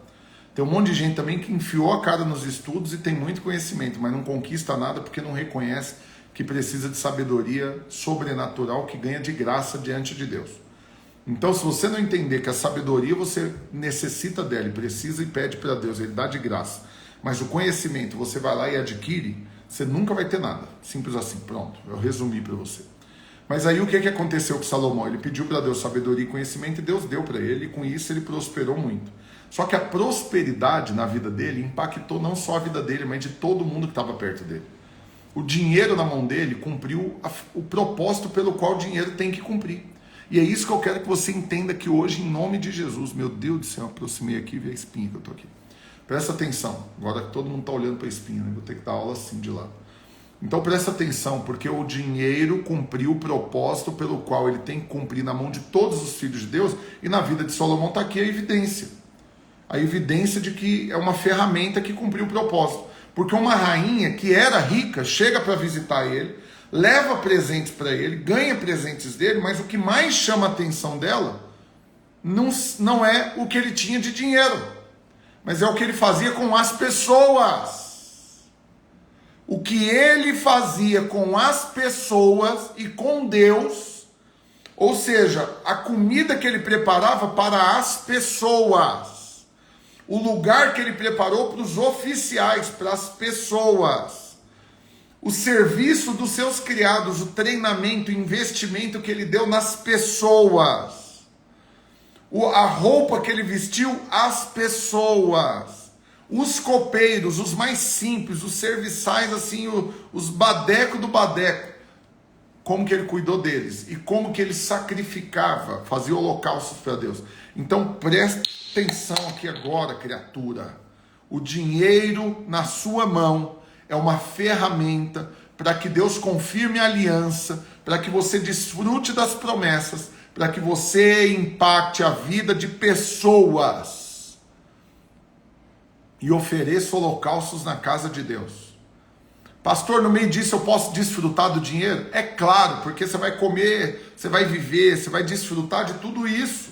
Tem um monte de gente também que enfiou a cara nos estudos e tem muito conhecimento, mas não conquista nada porque não reconhece que precisa de sabedoria sobrenatural que ganha de graça diante de Deus. Então, se você não entender que a sabedoria você necessita dela e precisa e pede para Deus, Ele dá de graça, mas o conhecimento você vai lá e adquire, você nunca vai ter nada. Simples assim, pronto, eu resumi para você. Mas aí o que aconteceu com Salomão? Ele pediu para Deus sabedoria e conhecimento e Deus deu para ele, e com isso ele prosperou muito. Só que a prosperidade na vida dele impactou não só a vida dele, mas de todo mundo que estava perto dele. O dinheiro na mão dele cumpriu o propósito pelo qual o dinheiro tem que cumprir. E é isso que eu quero que você entenda aqui hoje, em nome de Jesus. Meu Deus do céu, aproximei aqui e vi a espinha que eu estou aqui. Presta atenção, agora que todo mundo está olhando para a espinha, né? Vou ter que dar aula assim de lado. Então presta atenção, porque o dinheiro cumpriu o propósito pelo qual ele tem que cumprir na mão de todos os filhos de Deus, e na vida de Salomão está aqui a evidência. A evidência de que é uma ferramenta que cumpriu o propósito. Porque uma rainha que era rica chega para visitar ele, leva presentes para ele, ganha presentes dele, mas o que mais chama a atenção dela não é o que ele tinha de dinheiro, mas é o que ele fazia com as pessoas. O que ele fazia com as pessoas e com Deus, ou seja, a comida que ele preparava para as pessoas, o lugar que ele preparou para os oficiais, para as pessoas, o serviço dos seus criados, o treinamento, o investimento que ele deu nas pessoas, a roupa que ele vestiu, as pessoas, os copeiros, os mais simples, os serviçais, assim, os badeco do badeco, como que ele cuidou deles e como que ele sacrificava, fazia holocaustos para Deus. Então preste atenção aqui agora, criatura. O dinheiro na sua mão é uma ferramenta para que Deus confirme a aliança, para que você desfrute das promessas, para que você impacte a vida de pessoas e ofereça holocaustos na casa de Deus. Pastor, no meio disso eu posso desfrutar do dinheiro? É claro, porque você vai comer, você vai viver, você vai desfrutar de tudo isso.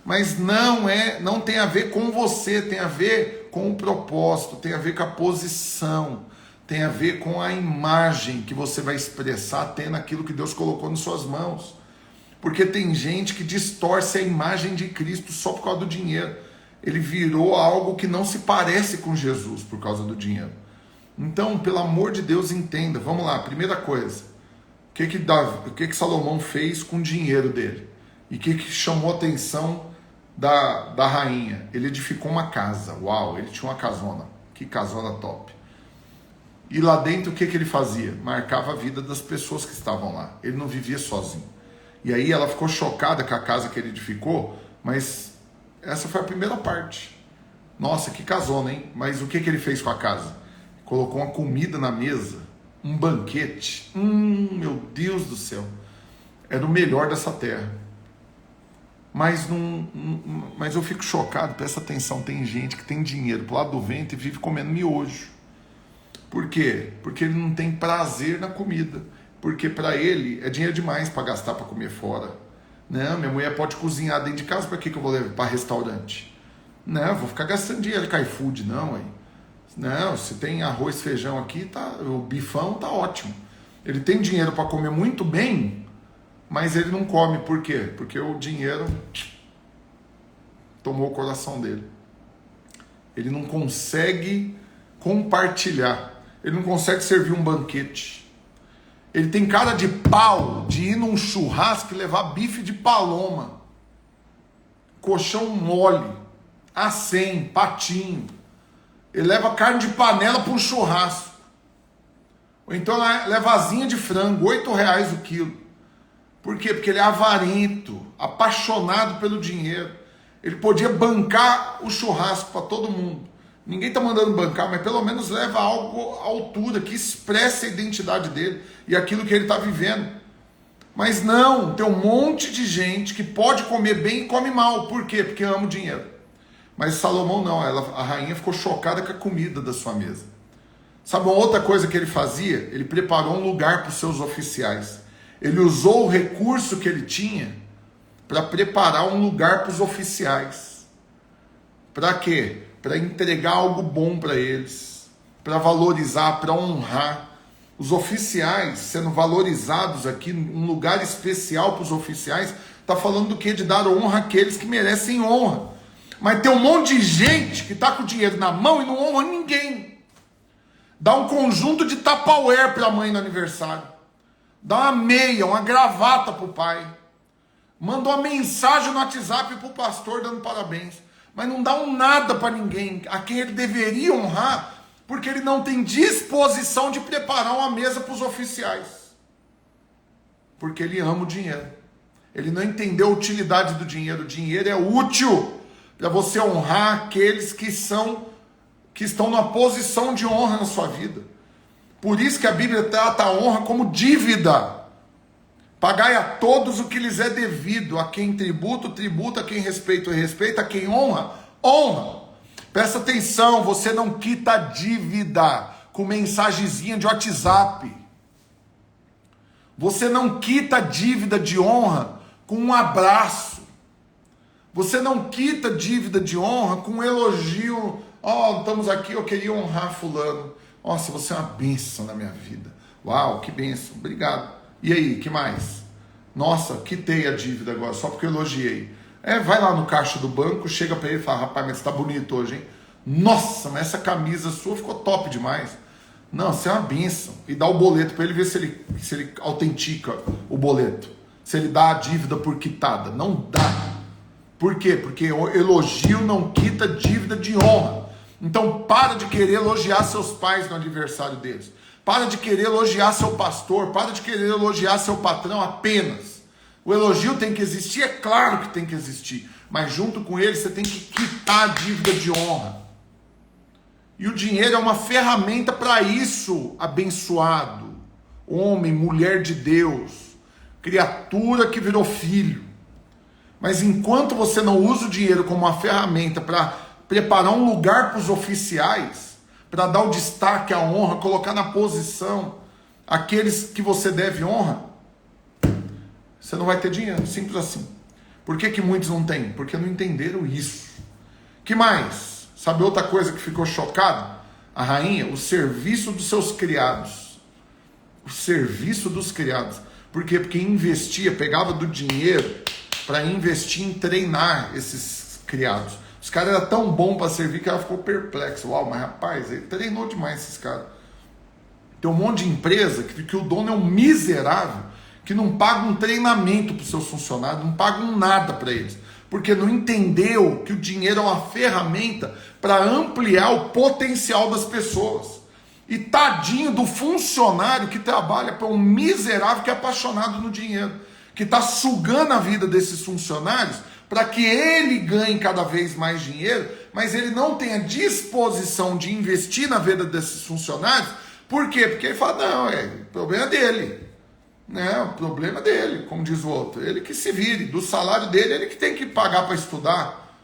Mas não tem a ver com você, tem a ver com o propósito, tem a ver com a posição, tem a ver com a imagem que você vai expressar tendo aquilo que Deus colocou nas suas mãos. Porque tem gente que distorce a imagem de Cristo só por causa do dinheiro. Ele virou algo que não se parece com Jesus por causa do dinheiro. Então, pelo amor de Deus, entenda. Vamos lá, primeira coisa. O que Salomão fez com o dinheiro dele? E o que chamou a atenção da rainha? Ele edificou uma casa. Uau, ele tinha uma casona. Que casona top. E lá dentro o que ele fazia? Marcava a vida das pessoas que estavam lá. Ele não vivia sozinho. E aí ela ficou chocada com a casa que ele edificou, mas essa foi a primeira parte. Nossa, que casona, hein? Mas o que ele fez com a casa? Colocou uma comida na mesa, um banquete. Meu Deus do céu. Era o melhor dessa terra. Mas eu fico chocado, presta atenção, tem gente que tem dinheiro pro lado do vento e vive comendo miojo. Por quê? Porque ele não tem prazer na comida. Porque para ele é dinheiro demais para gastar para comer fora. Não, minha mulher pode cozinhar dentro de casa, para que eu vou levar para restaurante? Não, eu vou ficar gastando dinheiro com iFood, não, hein? Não, se tem arroz, feijão aqui, tá, o bifão tá ótimo. Ele tem dinheiro para comer muito bem, mas ele não come. Por quê? Porque o dinheiro tomou o coração dele. Ele não consegue compartilhar. Ele não consegue servir um banquete. Ele tem cara de pau de ir num churrasco e levar bife de paloma, colchão mole, acém, patinho. Ele leva carne de panela para um churrasco. Ou então leva asinha de frango, R$8 o quilo. Por quê? Porque ele é avarento, apaixonado pelo dinheiro. Ele podia bancar o churrasco para todo mundo. Ninguém está mandando bancar, mas pelo menos leva algo à altura, que expressa a identidade dele e aquilo que ele está vivendo. Mas não, tem um monte de gente que pode comer bem e come mal. Por quê? Porque ama o dinheiro. Mas Salomão não, a rainha ficou chocada com a comida da sua mesa. Sabe uma outra coisa que ele fazia? Ele preparou um lugar para os seus oficiais. Ele usou o recurso que ele tinha para preparar um lugar para os oficiais. Para quê? Para entregar algo bom para eles, para valorizar, para honrar. Os oficiais sendo valorizados aqui, um lugar especial para os oficiais, está falando do quê? De dar honra àqueles que merecem honra. Mas tem um monte de gente que está com o dinheiro na mão e não honra ninguém. Dá um conjunto de Tupperware para a mãe no aniversário. Dá uma meia, uma gravata para o pai. Manda uma mensagem no WhatsApp para o pastor dando parabéns. Mas não dá um nada para ninguém, a quem ele deveria honrar, porque ele não tem disposição de preparar uma mesa para os oficiais. Porque ele ama o dinheiro. Ele não entendeu a utilidade do dinheiro. O dinheiro é útil para você honrar aqueles que estão numa posição de honra na sua vida. Por isso que a Bíblia trata a honra como dívida. Pagai a todos o que lhes é devido. A quem tributo, tributa. A quem respeito, respeita. A quem honra, honra. Presta atenção, você não quita dívida com mensagenzinha de WhatsApp. Você não quita dívida de honra com um abraço. Você não quita dívida de honra com um elogio. Estamos aqui, eu queria honrar fulano. Nossa, você é uma bênção na minha vida. Uau, que bênção, obrigado. E aí, que mais? Nossa, quitei a dívida agora, só porque eu elogiei. Vai lá no caixa do banco, chega para ele e fala, rapaz, mas você tá bonito hoje, hein? Nossa, mas essa camisa sua ficou top demais. Não, você é uma bênção. E dá o boleto para ele ver se ele autentica o boleto. Se ele dá a dívida por quitada. Não dá. Por quê? Porque o elogio não quita dívida de honra. Então para de querer elogiar seus pais no aniversário deles. Para de querer elogiar seu pastor. Para de querer elogiar seu patrão apenas. O elogio tem que existir? É claro que tem que existir. Mas junto com ele você tem que quitar a dívida de honra. E o dinheiro é uma ferramenta para isso, abençoado. Homem, mulher de Deus. Criatura que virou filho. Mas enquanto você não usa o dinheiro como uma ferramenta para preparar um lugar para os oficiais, para dar o destaque, a honra, colocar na posição aqueles que você deve honra, você não vai ter dinheiro, simples assim. Por que muitos não têm? Porque não entenderam isso. Que mais? Sabe outra coisa que ficou chocado? A rainha, o serviço dos seus criados. O serviço dos criados. Por quê? Porque investia, pegava do dinheiro para investir em treinar esses criados. Os caras eram tão bons para servir que ela ficou perplexa. Uau, mas rapaz, ele treinou demais esses caras. Tem um monte de empresa que o dono é um miserável, que não paga um treinamento para os seus funcionários, não paga um nada para eles. Porque não entendeu que o dinheiro é uma ferramenta para ampliar o potencial das pessoas. E tadinho do funcionário que trabalha para um miserável que é apaixonado no dinheiro, que está sugando a vida desses funcionários para que ele ganhe cada vez mais dinheiro, mas ele não tem a disposição de investir na vida desses funcionários. Por quê? Porque ele fala, não, o problema é dele. Né? O problema é dele, como diz o outro. Ele que se vire, do salário dele, ele que tem que pagar para estudar.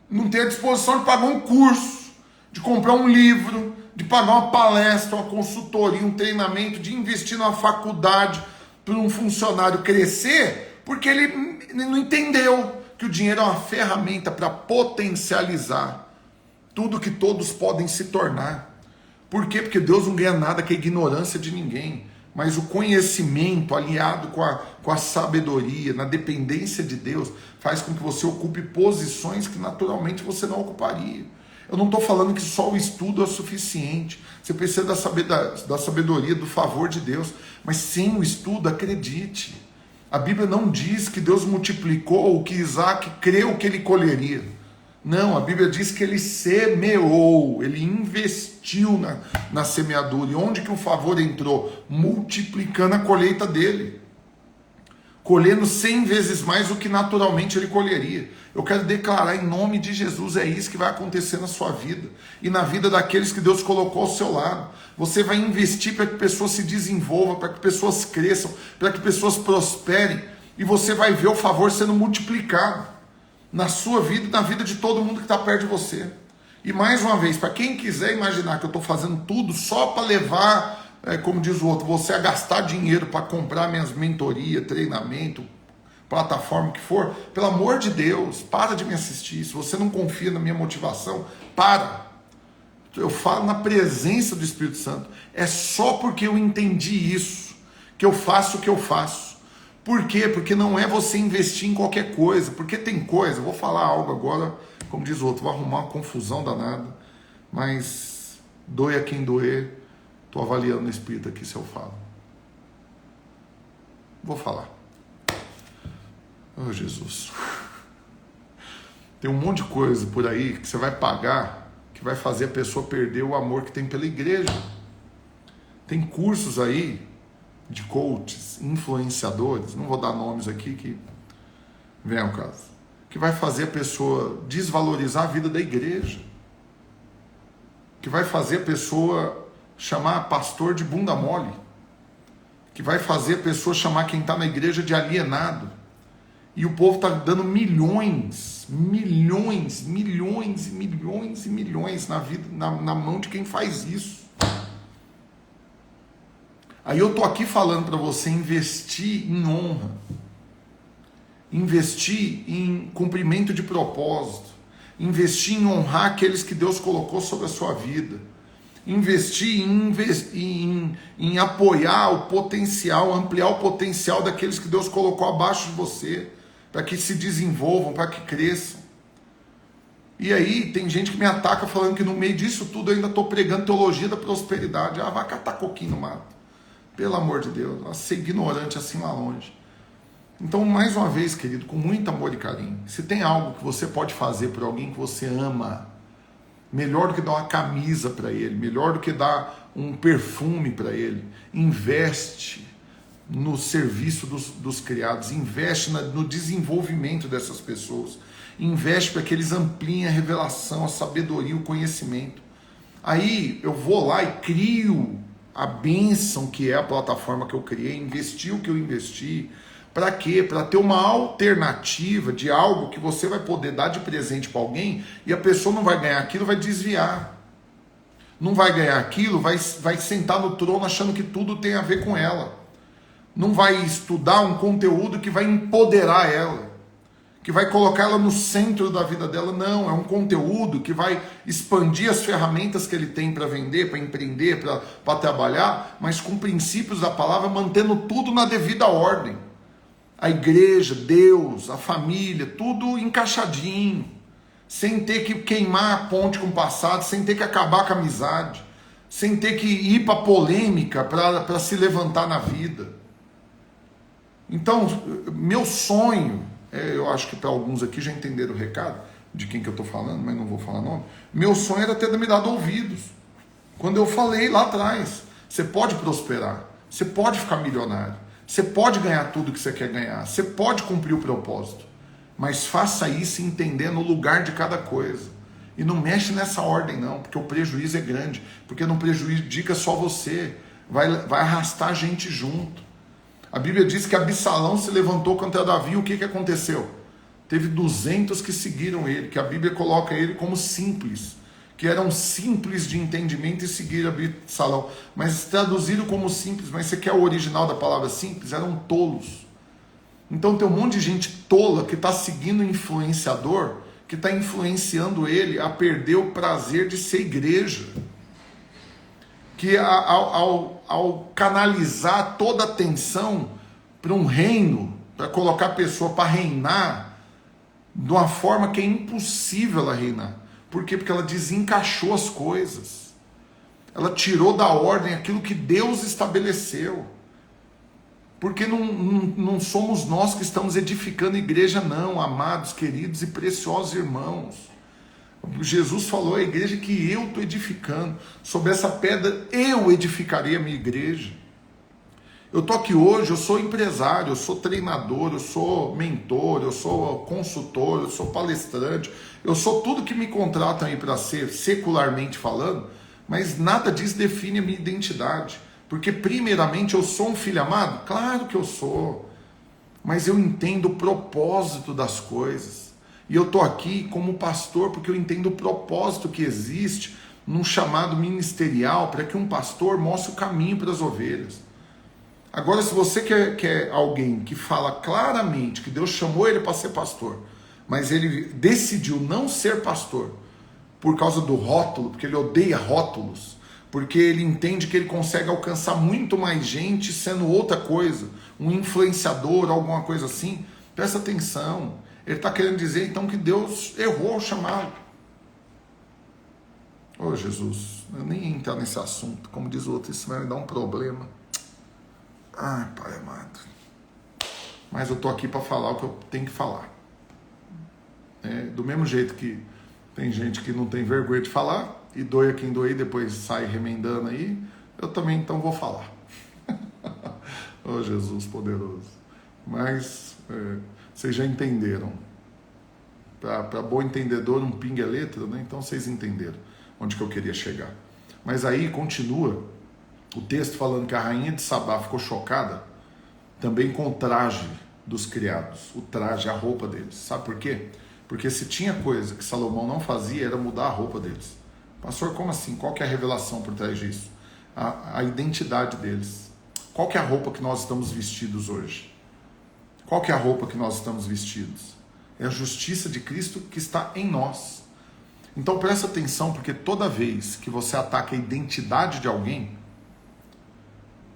Não tem a disposição de pagar um curso, de comprar um livro, de pagar uma palestra, uma consultoria, um treinamento, de investir numa faculdade para um funcionário crescer, porque ele não entendeu que o dinheiro é uma ferramenta para potencializar tudo que todos podem se tornar. Por quê? Porque Deus não ganha nada com a ignorância de ninguém. Mas o conhecimento aliado com a sabedoria, na dependência de Deus, faz com que você ocupe posições que naturalmente você não ocuparia. Eu não estou falando que só o estudo é suficiente. Você precisa da sabedoria, do favor de Deus. Mas sem o estudo, acredite. A Bíblia não diz que Deus multiplicou o que Isaac creu que ele colheria. Não, a Bíblia diz que ele semeou, ele investiu na semeadura. E onde que o favor entrou? Multiplicando a colheita dele. Colhendo 100 vezes mais do que naturalmente ele colheria. Eu quero declarar em nome de Jesus, é isso que vai acontecer na sua vida. E na vida daqueles que Deus colocou ao seu lado. Você vai investir para que pessoas se desenvolvam, para que pessoas cresçam, para que pessoas prosperem. E você vai ver o favor sendo multiplicado na sua vida e na vida de todo mundo que está perto de você. E mais uma vez, para quem quiser imaginar que eu estou fazendo tudo só para levar, como diz o outro, você a gastar dinheiro para comprar minhas mentorias, treinamento, plataforma que for, pelo amor de Deus, para de me assistir. Se você não confia na minha motivação, para. Eu falo na presença do Espírito Santo. É só porque eu entendi isso que eu faço o que eu faço. Por quê? Porque não é você investir em qualquer coisa. Porque tem coisa, eu vou falar algo agora, como diz o outro, vou arrumar uma confusão danada, mas doe a quem doer, estou avaliando no Espírito aqui se eu falo. Vou falar. Oh, Jesus. Tem um monte de coisa por aí que você vai pagar, que vai fazer a pessoa perder o amor que tem pela igreja. Tem cursos aí de coaches, influenciadores, não vou dar nomes aqui que vem ao caso, que vai fazer a pessoa desvalorizar a vida da igreja, que vai fazer a pessoa chamar pastor de bunda mole, que vai fazer a pessoa chamar quem está na igreja de alienado. E o povo está dando milhões na vida, na mão de quem faz isso. Aí eu tô aqui falando para você investir em honra, investir em cumprimento de propósito, investir em honrar aqueles que Deus colocou sobre a sua vida, investir em apoiar o potencial, ampliar o potencial daqueles que Deus colocou abaixo de você, para que se desenvolvam, para que cresçam. E aí tem gente que me ataca falando que no meio disso tudo eu ainda estou pregando teologia da prosperidade. Ah, vai catar coquinho no mato. Pelo amor de Deus, a ser ignorante assim lá longe. Então, mais uma vez, querido, com muito amor e carinho, se tem algo que você pode fazer por alguém que você ama, melhor do que dar uma camisa para ele, melhor do que dar um perfume para ele, investe no serviço dos criados, investe no desenvolvimento dessas pessoas, investe para que eles ampliem a revelação, a sabedoria, o conhecimento. Aí eu vou lá e crio a bênção que é a plataforma que eu criei, investi o que eu investi. Para quê? Para ter uma alternativa de algo que você vai poder dar de presente para alguém e a pessoa não vai ganhar aquilo, vai desviar. Não vai ganhar aquilo, vai sentar no trono achando que tudo tem a ver com ela. Não vai estudar um conteúdo que vai empoderar ela, que vai colocar ela no centro da vida dela. Não, é um conteúdo que vai expandir as ferramentas que ele tem para vender, para empreender, para trabalhar, mas com princípios da palavra, mantendo tudo na devida ordem. A igreja, Deus, a família, tudo encaixadinho, sem ter que queimar a ponte com o passado, sem ter que acabar com a amizade, sem ter que ir para polêmica para se levantar na vida. Então, meu sonho, eu acho que para alguns aqui já entenderam o recado de quem que eu estou falando, mas não vou falar nome. Meu sonho era ter me dado ouvidos. Quando eu falei lá atrás, você pode prosperar, você pode ficar milionário, você pode ganhar tudo que você quer ganhar, você pode cumprir o propósito, mas faça isso entendendo o lugar de cada coisa. E não mexe nessa ordem não, porque o prejuízo é grande, porque não prejudica só você, vai arrastar a gente junto. A Bíblia diz que Absalão se levantou contra Davi, o que aconteceu? Teve 200 que seguiram ele, que a Bíblia coloca ele como simples, que eram simples de entendimento e seguiram Absalão, mas traduziram como simples, mas você quer o original da palavra simples? Eram tolos. Então tem um monte de gente tola que está seguindo o influenciador, que está influenciando ele a perder o prazer de ser igreja. Que ao canalizar toda a atenção para um reino, para colocar a pessoa para reinar, de uma forma que é impossível ela reinar. Por quê? Porque ela desencaixou as coisas. Ela tirou da ordem aquilo que Deus estabeleceu. Porque não somos nós que estamos edificando a igreja, não, amados, queridos e preciosos irmãos. Jesus falou, a igreja que eu estou edificando, sobre essa pedra eu edificarei a minha igreja. Eu estou aqui hoje, eu sou empresário, eu sou treinador, eu sou mentor, eu sou consultor, eu sou palestrante, eu sou tudo que me contratam aí para ser, secularmente falando, mas nada disso define a minha identidade. Porque primeiramente eu sou um filho amado? Claro que eu sou, mas eu entendo o propósito das coisas. E eu estou aqui como pastor porque eu entendo o propósito que existe num chamado ministerial para que um pastor mostre o caminho para as ovelhas. Agora, se você quer alguém que fala claramente que Deus chamou ele para ser pastor, mas ele decidiu não ser pastor por causa do rótulo, porque ele odeia rótulos, porque ele entende que ele consegue alcançar muito mais gente sendo outra coisa, um influenciador, alguma coisa assim, presta atenção. Ele está querendo dizer, então, que Deus errou ao chamado. Ô Jesus, eu nem ia entrar nesse assunto. Como diz o outro, isso vai me dar um problema. Ai, Pai amado. Mas eu estou aqui para falar o que eu tenho que falar. Do mesmo jeito que tem gente que não tem vergonha de falar, e doia quem doer, depois sai remendando aí, eu também então vou falar. Oh, Jesus poderoso. Mas vocês já entenderam. Para bom entendedor, um pinga é letra, né? Então vocês entenderam onde que eu queria chegar. Mas aí continua o texto falando que a rainha de Sabá ficou chocada também com o traje dos criados, o traje, a roupa deles. Sabe por quê? Porque se tinha coisa que Salomão não fazia, era mudar a roupa deles. Pastor, como assim? Qual que é a revelação por trás disso? A identidade deles. Qual que é a roupa que nós estamos vestidos hoje? Qual que é a roupa que nós estamos vestidos? É a justiça de Cristo que está em nós. Então presta atenção, porque toda vez que você ataca a identidade de alguém,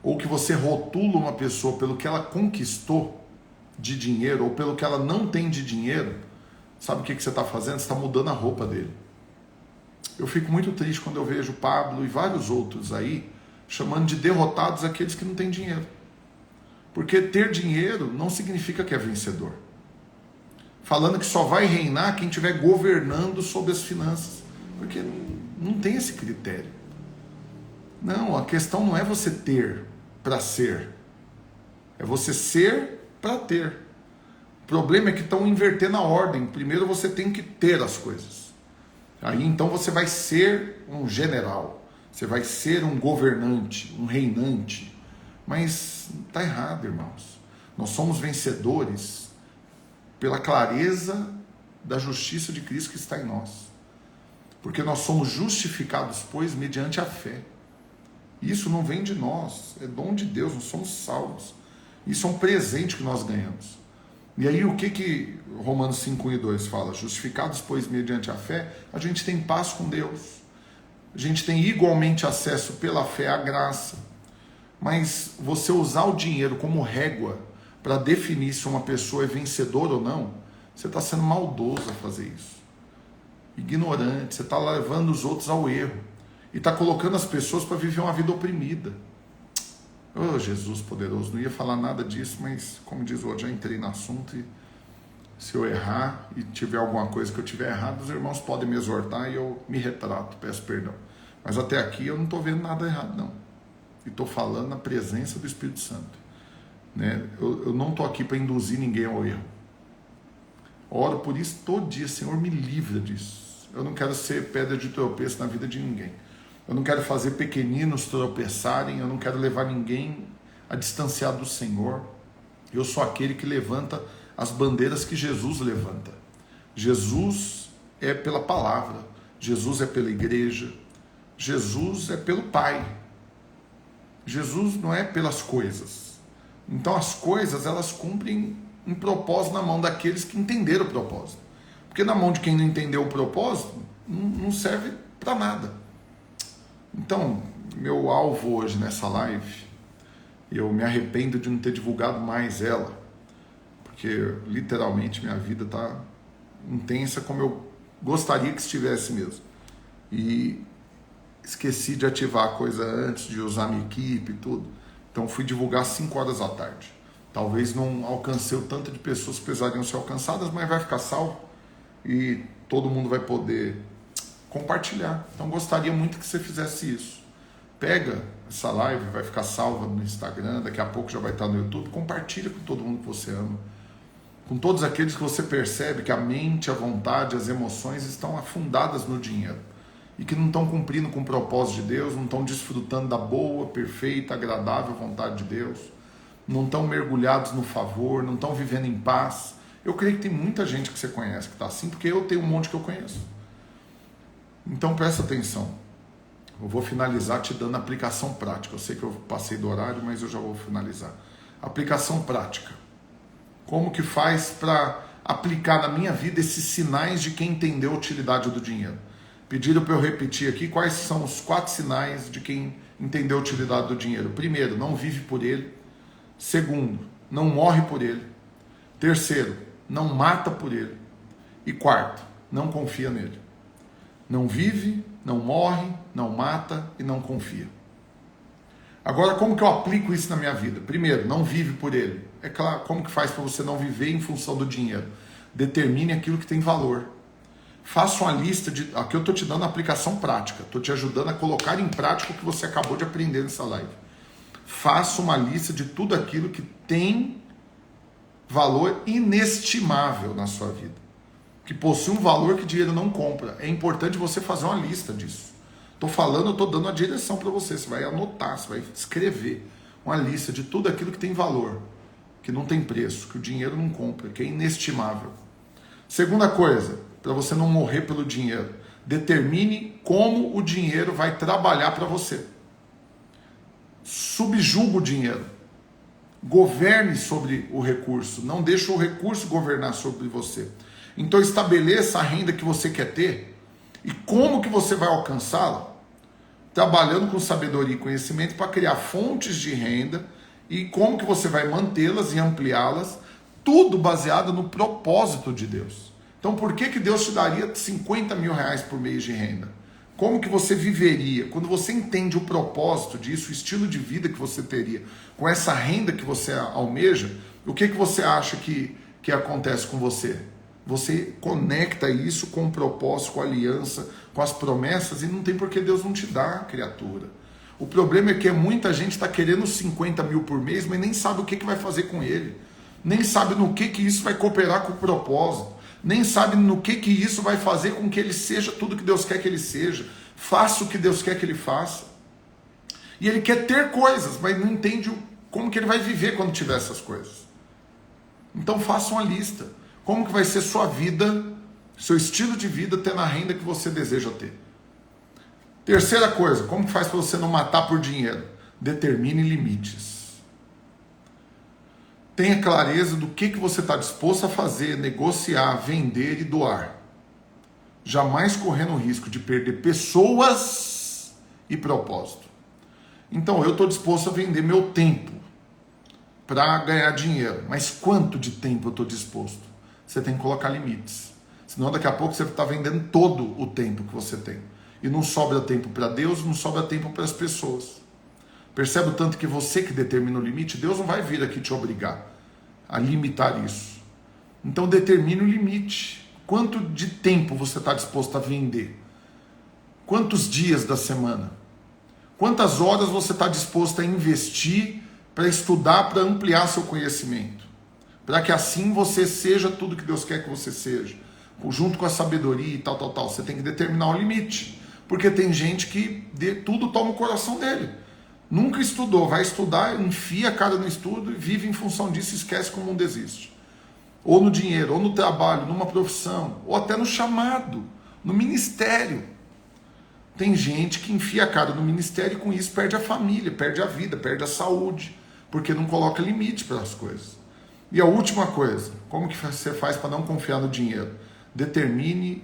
ou que você rotula uma pessoa pelo que ela conquistou de dinheiro, ou pelo que ela não tem de dinheiro, sabe o que você está fazendo? Você está mudando a roupa dele. Eu fico muito triste quando eu vejo Pablo e vários outros aí chamando de derrotados aqueles que não têm dinheiro. Porque ter dinheiro não significa que é vencedor. Falando que só vai reinar quem estiver governando sobre as finanças. Porque não tem esse critério. Não, a questão não é você ter para ser. É você ser para ter. O problema é que estão invertendo a ordem. Primeiro você tem que ter as coisas. Aí então você vai ser um general. Você vai ser um governante, um reinante. Mas está errado, irmãos. Nós somos vencedores pela clareza da justiça de Cristo que está em nós. Porque nós somos justificados, pois, mediante a fé. Isso não vem de nós, é dom de Deus, nós somos salvos. Isso é um presente que nós ganhamos. E aí o que Romanos 5:1-2 fala? Justificados, pois, mediante a fé, a gente tem paz com Deus. A gente tem igualmente acesso pela fé à graça. Mas você usar o dinheiro como régua para definir se uma pessoa é vencedora ou não, você está sendo maldoso a fazer isso. Ignorante, você está levando os outros ao erro. E está colocando as pessoas para viver uma vida oprimida. Oh, Jesus poderoso, não ia falar nada disso, mas como diz o outro, já entrei no assunto e se eu errar e tiver alguma coisa que eu tiver errado, os irmãos podem me exortar e eu me retrato, peço perdão. Mas até aqui eu não estou vendo nada errado, não. E estou falando na presença do Espírito Santo. Né? Eu não estou aqui para induzir ninguém ao erro. Oro por isso todo dia, Senhor, me livra disso. Eu não quero ser pedra de tropeço na vida de ninguém. Eu não quero fazer pequeninos tropeçarem, eu não quero levar ninguém a distanciar do Senhor. Eu sou aquele que levanta as bandeiras que Jesus levanta. Jesus é pela palavra, Jesus é pela igreja, Jesus é pelo Pai. Jesus não é pelas coisas. Então as coisas, elas cumprem um propósito na mão daqueles que entenderam o propósito. Porque na mão de quem não entendeu o propósito, não serve para nada. Então, meu alvo hoje nessa live, eu me arrependo de não ter divulgado mais ela, porque literalmente minha vida está intensa como eu gostaria que estivesse mesmo. E esqueci de ativar a coisa antes, de usar minha equipe e tudo. Então fui divulgar às 5 horas da tarde. Talvez não alcancei o tanto de pessoas que precisariam ser alcançadas, mas vai ficar salvo e todo mundo vai poder compartilhar. Então gostaria muito que você fizesse isso. Pega essa live, vai ficar salva no Instagram, daqui a pouco já vai estar no YouTube, compartilha com todo mundo que você ama, com todos aqueles que você percebe que a mente, a vontade, as emoções estão afundadas no dinheiro e que não estão cumprindo com o propósito de Deus, não estão desfrutando da boa, perfeita, agradável vontade de Deus, não estão mergulhados no favor, não estão vivendo em paz. Eu creio que tem muita gente que você conhece que está assim, porque eu tenho um monte que eu conheço. Então presta atenção, eu vou finalizar te dando aplicação prática. Eu sei que eu passei do horário, mas eu já vou finalizar. Aplicação prática. Como que faz para aplicar na minha vida esses sinais de quem entendeu a utilidade do dinheiro? Pediram para eu repetir aqui quais são os 4 sinais de quem entendeu a utilidade do dinheiro. Primeiro, não vive por ele. Segundo, não morre por ele. Terceiro, não mata por ele. E quarto, não confia nele. Não vive, não morre, não mata e não confia. Agora, como que eu aplico isso na minha vida? Primeiro, não vive por ele. É claro, como que faz para você não viver em função do dinheiro? Determine aquilo que tem valor. Faça uma lista de... Aqui eu estou te dando a aplicação prática. Estou te ajudando a colocar em prática o que você acabou de aprender nessa live. Faça uma lista de tudo aquilo que tem valor inestimável na sua vida, que possui um valor que dinheiro não compra. É importante você fazer uma lista disso. Estou falando, eu estou dando a direção para você. Você vai anotar, você vai escrever uma lista de tudo aquilo que tem valor, que não tem preço, que o dinheiro não compra, que é inestimável. Segunda coisa, para você não morrer pelo dinheiro, determine como o dinheiro vai trabalhar para você. Subjuga o dinheiro. Governe sobre o recurso. Não deixe o recurso governar sobre você. Então estabeleça a renda que você quer ter e como que você vai alcançá-la. Trabalhando com sabedoria e conhecimento para criar fontes de renda e como que você vai mantê-las e ampliá-las, tudo baseado no propósito de Deus. Então por que Deus te daria 50 mil reais por mês de renda? Como que você viveria? Quando você entende o propósito disso, o estilo de vida que você teria, com essa renda que você almeja, o que você acha que acontece com você? Você conecta isso com o propósito, com a aliança, com as promessas, e não tem por que Deus não te dar, criatura. O problema é que muita gente está querendo 50 mil por mês, mas nem sabe o que vai fazer com ele. Nem sabe no que isso vai cooperar com o propósito. Nem sabe no que isso vai fazer com que ele seja tudo que Deus quer que ele seja. Faça o que Deus quer que ele faça. E ele quer ter coisas, mas não entende como que ele vai viver quando tiver essas coisas. Então faça uma lista. Como que vai ser sua vida, seu estilo de vida, tendo a renda que você deseja ter. Terceira coisa, como que faz para você não matar por dinheiro? Determine limites. Tenha clareza do que você está disposto a fazer, negociar, vender e doar. Jamais correndo o risco de perder pessoas e propósito. Então eu estou disposto a vender meu tempo para ganhar dinheiro. Mas quanto de tempo eu estou disposto? Você tem que colocar limites. Senão daqui a pouco você está vendendo todo o tempo que você tem. E não sobra tempo para Deus, não sobra tempo para as pessoas. Percebe o tanto que você que determina o limite? Deus não vai vir aqui te obrigar a limitar isso. Então determine o limite. Quanto de tempo você está disposto a vender? Quantos dias da semana? Quantas horas você está disposto a investir para estudar, para ampliar seu conhecimento? Para que assim você seja tudo que Deus quer que você seja. Junto com a sabedoria e tal. Você tem que determinar um limite. Porque tem gente que tudo toma o coração dele. Nunca estudou, vai estudar, enfia a cara no estudo e vive em função disso e esquece que o mundo existe. Ou no dinheiro, ou no trabalho, numa profissão, ou até no chamado, no ministério. Tem gente que enfia a cara no ministério e com isso perde a família, perde a vida, perde a saúde, porque não coloca limite para as coisas. E a última coisa, como que você faz para não confiar no dinheiro? Determine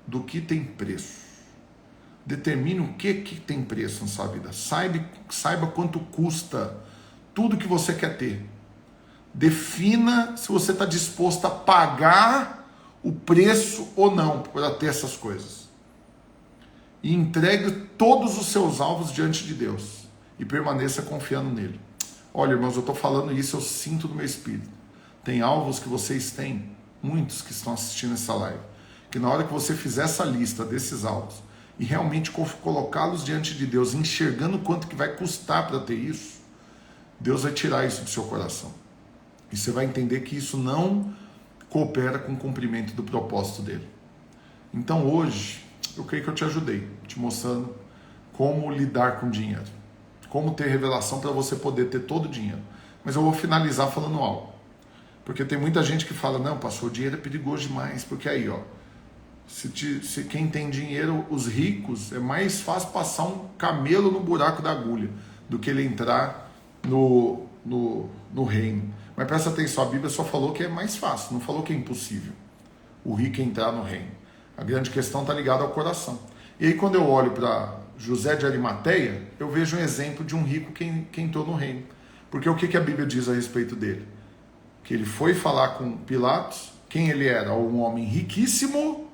do que tem preço. Determine o que tem preço na sua vida. Saiba quanto custa tudo que você quer ter. Defina se você está disposto a pagar o preço ou não para ter essas coisas. E entregue todos os seus alvos diante de Deus. E permaneça confiando nele. Olha, irmãos, eu estou falando isso, eu sinto no meu espírito. Tem alvos que vocês têm, muitos que estão assistindo essa live, que na hora que você fizer essa lista desses alvos e realmente colocá-los diante de Deus, enxergando quanto que vai custar para ter isso, Deus vai tirar isso do seu coração. E você vai entender que isso não coopera com o cumprimento do propósito dele. Então hoje, eu creio que eu te ajudei, te mostrando como lidar com dinheiro. Como ter revelação para você poder ter todo o dinheiro. Mas eu vou finalizar falando algo. Porque tem muita gente que fala, não, pastor, o dinheiro é perigoso demais. Porque aí, ó, se quem tem dinheiro, os ricos, é mais fácil passar um camelo no buraco da agulha do que ele entrar no reino. Mas presta atenção, a Bíblia só falou que é mais fácil, não falou que é impossível o rico entrar no reino. A grande questão está ligada ao coração. E aí quando eu olho para José de Arimateia, eu vejo um exemplo de um rico que entrou no reino. Porque o que a Bíblia diz a respeito dele? Que ele foi falar com Pilatos, quem ele era? Um homem riquíssimo,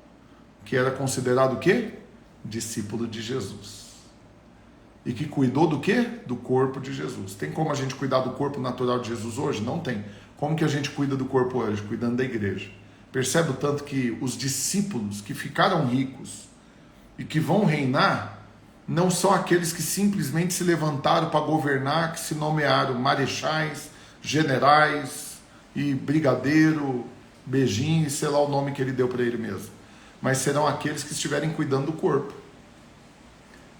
que era considerado o quê? Discípulo de Jesus. E que cuidou do quê? Do corpo de Jesus. Tem como a gente cuidar do corpo natural de Jesus hoje? Não tem. Como que a gente cuida do corpo hoje? Cuidando da igreja. Percebe o tanto que os discípulos que ficaram ricos e que vão reinar, não são aqueles que simplesmente se levantaram para governar, que se nomearam marechais, generais e brigadeiro, beijinho, sei lá o nome que ele deu para ele mesmo. Mas serão aqueles que estiverem cuidando do corpo.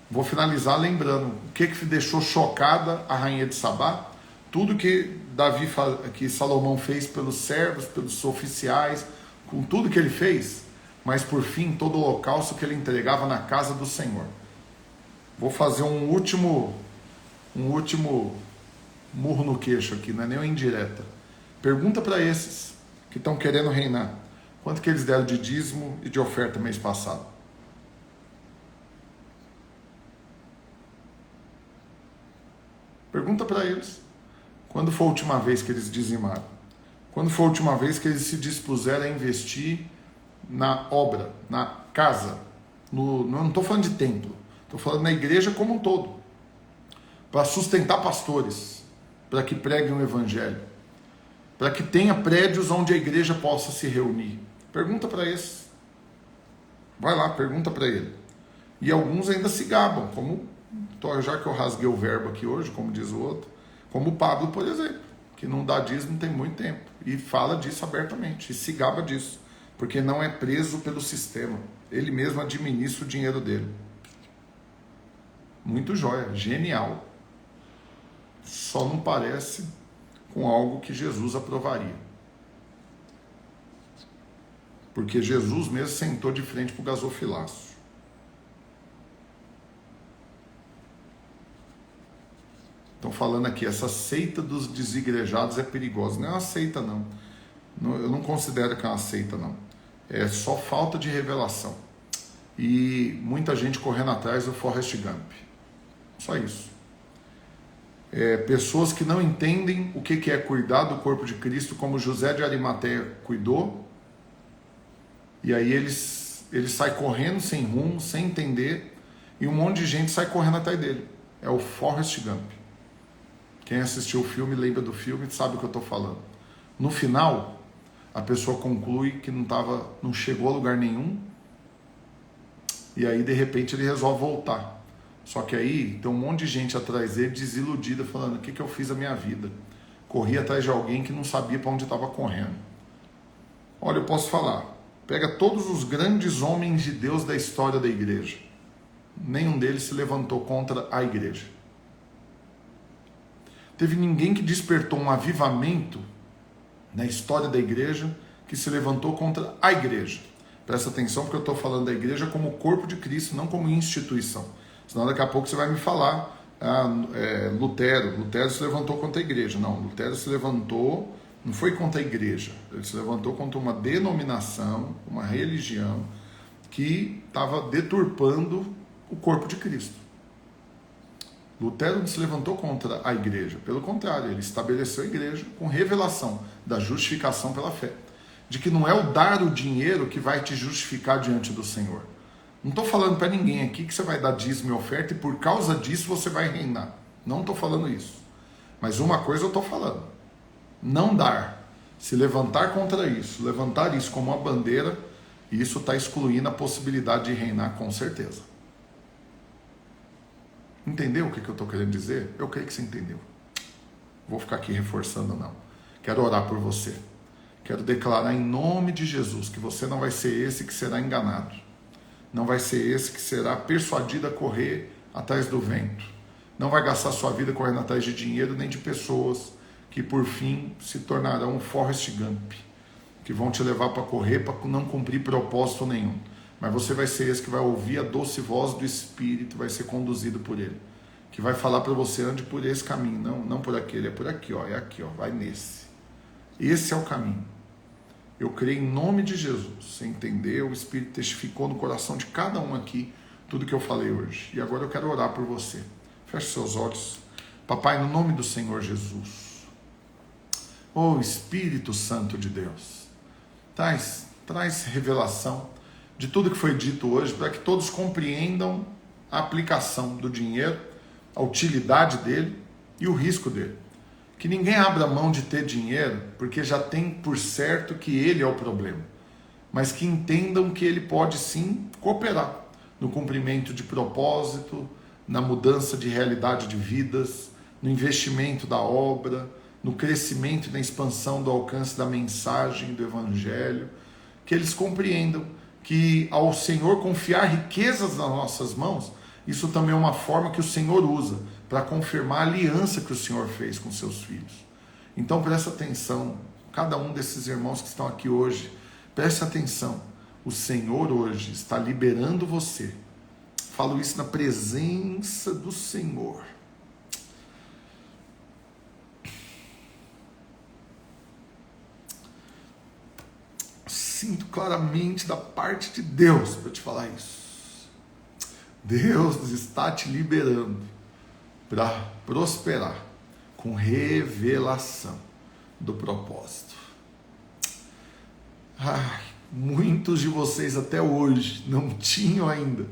Vou finalizar lembrando o que deixou chocada a rainha de Sabá. Tudo que que Salomão fez pelos servos, pelos oficiais, com tudo que ele fez, mas por fim todo o holocausto que ele entregava na casa do Senhor. Vou fazer um último murro no queixo aqui, não é nem uma indireta. Pergunta para esses que estão querendo reinar, quanto que eles deram de dízimo e de oferta mês passado? Pergunta para eles. Quando foi a última vez que eles dizimaram? Quando foi a última vez que eles se dispuseram a investir na obra, na casa? Não estou falando de templo, estou falando na igreja como um todo. Para sustentar pastores, para que preguem o evangelho, para que tenha prédios onde a igreja possa se reunir. Pergunta para esses. Vai lá, pergunta para ele. E alguns ainda se gabam, como, já que eu rasguei o verbo aqui hoje, como diz o outro, como o Pablo, por exemplo, que não dá dízimo tem muito tempo, e fala disso abertamente, e se gaba disso, porque não é preso pelo sistema, ele mesmo administra o dinheiro dele. Muito jóia, genial. Só não parece com algo que Jesus aprovaria. Porque Jesus mesmo sentou de frente para o gasofilácio. Estão falando aqui, essa seita dos desigrejados é perigosa. Não é uma seita, não. Eu não considero que é uma seita, não. É só falta de revelação. E muita gente correndo atrás do Forrest Gump. Só isso. Pessoas que não entendem o que é cuidar do corpo de Cristo, como José de Arimateia cuidou. E aí eles saem correndo sem rumo, sem entender. E um monte de gente sai correndo atrás dele. É o Forrest Gump. Quem assistiu o filme, lembra do filme, sabe o que eu estou falando. No final, a pessoa conclui que não chegou a lugar nenhum, e aí de repente ele resolve voltar. Só que aí tem um monte de gente atrás dele, desiludida, falando, o que eu fiz da minha vida? Corri atrás de alguém que não sabia para onde estava correndo. Olha, eu posso falar, pega todos os grandes homens de Deus da história da igreja. Nenhum deles se levantou contra a igreja. Teve ninguém que despertou um avivamento na história da igreja que se levantou contra a igreja. Presta atenção, porque eu estou falando da igreja como corpo de Cristo, não como instituição. Senão daqui a pouco você vai me falar, Lutero se levantou contra a igreja. Não, Lutero se levantou, não foi contra a igreja, ele se levantou contra uma denominação, uma religião que estava deturpando o corpo de Cristo. Lutero não se levantou contra a igreja, pelo contrário, ele estabeleceu a igreja com revelação da justificação pela fé, de que não é o dar o dinheiro que vai te justificar diante do Senhor. Não estou falando para ninguém aqui que você vai dar dízimo e oferta e por causa disso você vai reinar. Não estou falando isso. Mas uma coisa eu estou falando, não dar, se levantar contra isso, levantar isso como uma bandeira, isso está excluindo a possibilidade de reinar com certeza. Entendeu o que eu estou querendo dizer? Eu creio que você entendeu. Vou ficar aqui reforçando, não. Quero orar por você. Quero declarar em nome de Jesus que você não vai ser esse que será enganado. Não vai ser esse que será persuadido a correr atrás do vento. Não vai gastar sua vida correndo atrás de dinheiro nem de pessoas que por fim se tornarão um Forrest Gump, que vão te levar para correr para não cumprir propósito nenhum. Mas você vai ser esse que vai ouvir a doce voz do Espírito, vai ser conduzido por Ele, que vai falar para você, ande por esse caminho, não por aquele, é por aqui, ó, é aqui, ó, vai nesse. Esse é o caminho. Eu creio em nome de Jesus. Você entendeu? O Espírito testificou no coração de cada um aqui tudo que eu falei hoje. E agora eu quero orar por você. Feche seus olhos. Papai, no nome do Senhor Jesus. Oh, Espírito Santo de Deus. Traz revelação de tudo que foi dito hoje, para que todos compreendam a aplicação do dinheiro, a utilidade dele e o risco dele. Que ninguém abra mão de ter dinheiro, porque já tem por certo que ele é o problema. Mas que entendam que ele pode sim cooperar no cumprimento de propósito, na mudança de realidade de vidas, no investimento da obra, no crescimento e na expansão do alcance da mensagem do Evangelho, que eles compreendam que ao Senhor confiar riquezas nas nossas mãos, isso também é uma forma que o Senhor usa para confirmar a aliança que o Senhor fez com seus filhos. Então presta atenção, cada um desses irmãos que estão aqui hoje, preste atenção, o Senhor hoje está liberando você. Falo isso na presença do Senhor. Sinto claramente da parte de Deus para te falar isso. Deus está te liberando para prosperar com revelação do propósito. Ai, muitos de vocês até hoje não tinham ainda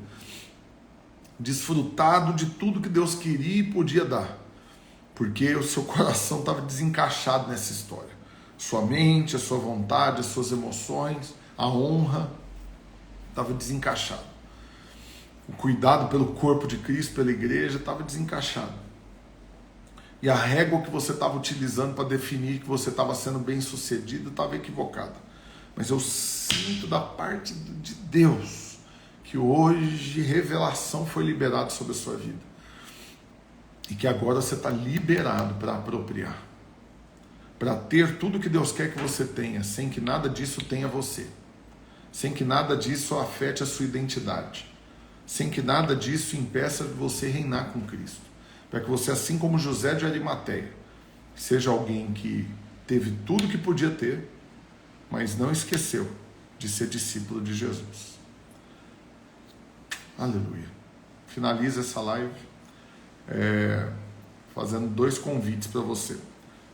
desfrutado de tudo que Deus queria e podia dar, porque o seu coração estava desencaixado nessa história. Sua mente, a sua vontade, as suas emoções, a honra, estava desencaixado. O cuidado pelo corpo de Cristo, pela igreja, estava desencaixado. E a régua que você estava utilizando para definir que você estava sendo bem sucedido estava equivocada. Mas eu sinto da parte de Deus que hoje revelação foi liberada sobre a sua vida. E que agora você está liberado para apropriar. Para ter tudo que Deus quer que você tenha, sem que nada disso tenha você. Sem que nada disso afete a sua identidade. Sem que nada disso impeça de você reinar com Cristo. Para que você, assim como José de Arimateia, seja alguém que teve tudo que podia ter, mas não esqueceu de ser discípulo de Jesus. Aleluia. Finaliza essa live fazendo 2 convites para você.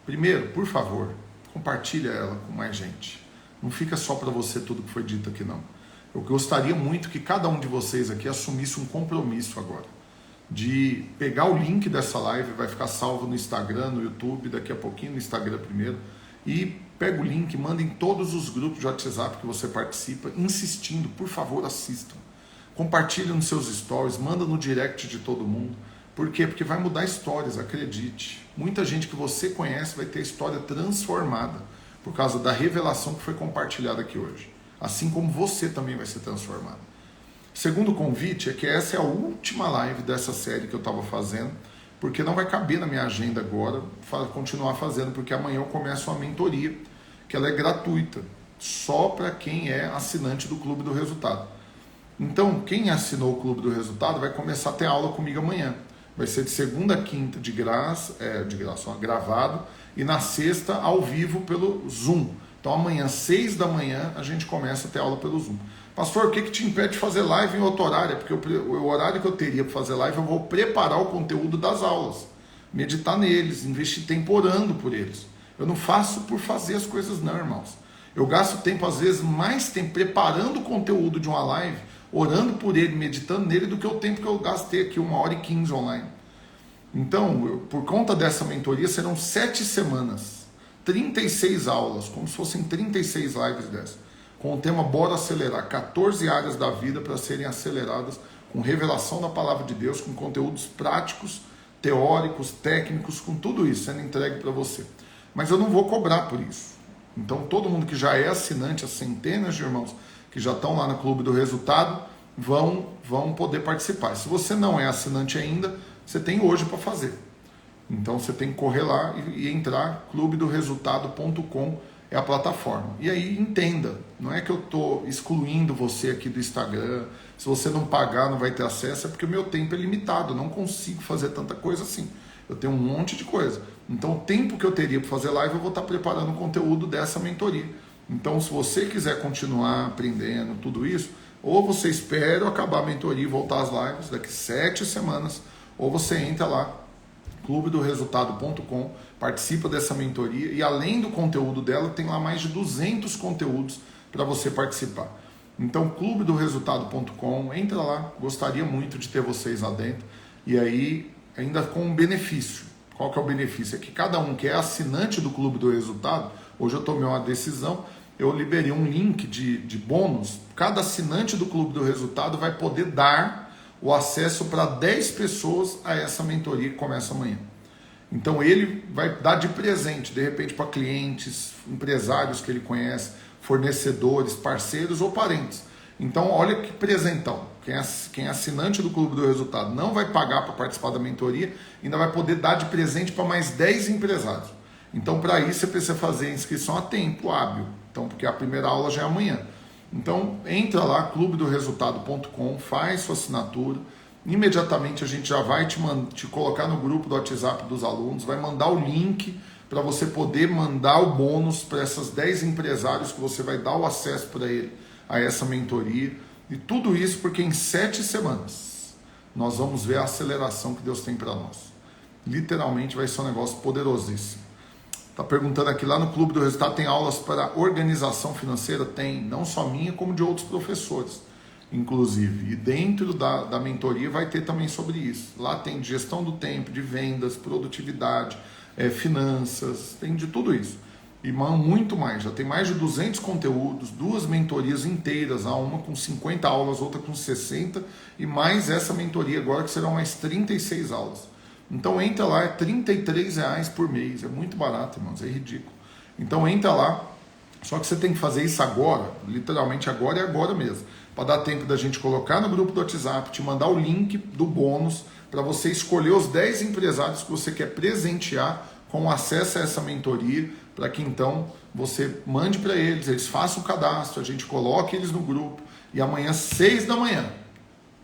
Primeiro, por favor, compartilha ela com mais gente. Não fica só para você tudo que foi dito aqui, não. Eu gostaria muito que cada um de vocês aqui assumisse um compromisso agora, de pegar o link dessa live, vai ficar salvo no Instagram, no YouTube, daqui a pouquinho no Instagram primeiro, e pega o link, manda em todos os grupos de WhatsApp que você participa, insistindo, por favor, assistam. Compartilha nos seus stories, manda no direct de todo mundo. Por quê? Porque vai mudar histórias, acredite. Muita gente que você conhece vai ter a história transformada por causa da revelação que foi compartilhada aqui hoje. Assim como você também vai ser transformado. Segundo convite é que essa é a última live dessa série que eu estava fazendo, porque não vai caber na minha agenda agora continuar fazendo, porque amanhã eu começo uma mentoria, que ela é gratuita, só para quem é assinante do Clube do Resultado. Então, quem assinou o Clube do Resultado vai começar a ter aula comigo amanhã. Vai ser de segunda a quinta de graça, gravado, e na sexta ao vivo pelo Zoom. Então amanhã, 6 da manhã, a gente começa a ter aula pelo Zoom. Pastor, o que te impede de fazer live em outro horário? Porque o horário que eu teria para fazer live, eu vou preparar o conteúdo das aulas, meditar neles, investir tempo orando por eles. Eu não faço por fazer as coisas não, irmãos. Eu gasto tempo, às vezes, mais tempo preparando o conteúdo de uma live, orando por ele, meditando nele, do que o tempo que eu gastei aqui, 1h15 online. Então, por conta dessa mentoria, serão 7 semanas, 36 aulas, como se fossem 36 lives dessas, com o tema Bora Acelerar, 14 áreas da vida para serem aceleradas, com revelação da palavra de Deus, com conteúdos práticos, teóricos, técnicos, com tudo isso sendo entregue para você. Mas eu não vou cobrar por isso. Então, todo mundo que já é assinante, as centenas de irmãos que já estão lá no Clube do Resultado, vão poder participar. Se você não é assinante ainda, você tem hoje para fazer. Então você tem que correr lá e entrar, clubedoresultado.com é a plataforma. E aí entenda, não é que eu estou excluindo você aqui do Instagram, se você não pagar não vai ter acesso, é porque o meu tempo é limitado, eu não consigo fazer tanta coisa assim. Eu tenho um monte de coisa. Então o tempo que eu teria para fazer live, eu vou estar preparando o conteúdo dessa mentoria. Então se você quiser continuar aprendendo tudo isso, ou você espera acabar a mentoria e voltar às lives daqui 7 semanas, ou você entra lá, clubedoresultado.com, participa dessa mentoria e além do conteúdo dela, tem lá mais de 200 conteúdos para você participar. Então, clubedoresultado.com, entra lá, gostaria muito de ter vocês lá dentro. E aí, ainda com um benefício. Qual que é o benefício? É que cada um que é assinante do Clube do Resultado, hoje eu tomei uma decisão eu liberei um link de bônus. Cada assinante do Clube do Resultado vai poder dar o acesso para 10 pessoas a essa mentoria que começa amanhã. Então ele vai dar de presente, de repente, para clientes, empresários que ele conhece, fornecedores, parceiros ou parentes. Então olha que presentão. Quem é assinante do Clube do Resultado não vai pagar para participar da mentoria, ainda vai poder dar de presente para mais 10 empresários. Então para isso você precisa fazer a inscrição a tempo hábil, então, porque a primeira aula já é amanhã. Então entra lá, clubedoresultado.com, faz sua assinatura, imediatamente a gente já vai te colocar no grupo do WhatsApp dos alunos, vai mandar o link para você poder mandar o bônus para essas 10 empresários que você vai dar o acesso para ele a essa mentoria. E tudo isso porque em 7 semanas nós vamos ver a aceleração que Deus tem para nós. Literalmente vai ser um negócio poderosíssimo. Está perguntando aqui, lá no Clube do Resultado tem aulas para organização financeira? Tem, não só minha, como de outros professores, inclusive. E dentro da mentoria vai ter também sobre isso. Lá tem gestão do tempo, de vendas, produtividade, finanças, tem de tudo isso. E muito mais, já tem mais de 200 conteúdos, 2 mentorias inteiras, uma com 50 aulas, outra com 60, e mais essa mentoria agora que serão mais 36 aulas. Então entra lá, é R$33 por mês, é muito barato, irmãos, é ridículo. Então entra lá, só que você tem que fazer isso agora, literalmente agora e agora mesmo, para dar tempo da gente colocar no grupo do WhatsApp, te mandar o link do bônus, para você escolher os 10 empresários que você quer presentear com acesso a essa mentoria, para que então você mande para eles façam o cadastro, a gente coloque eles no grupo, e amanhã, 6 da manhã,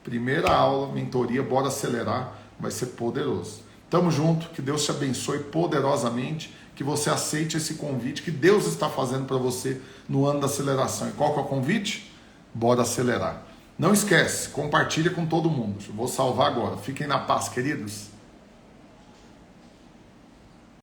primeira aula, mentoria, bora acelerar, vai ser poderoso. Tamo junto, que Deus te abençoe poderosamente, que você aceite esse convite que Deus está fazendo para você no ano da aceleração. E qual que é o convite? Bora acelerar. Não esquece, compartilha com todo mundo. Eu vou salvar agora. Fiquem na paz, queridos.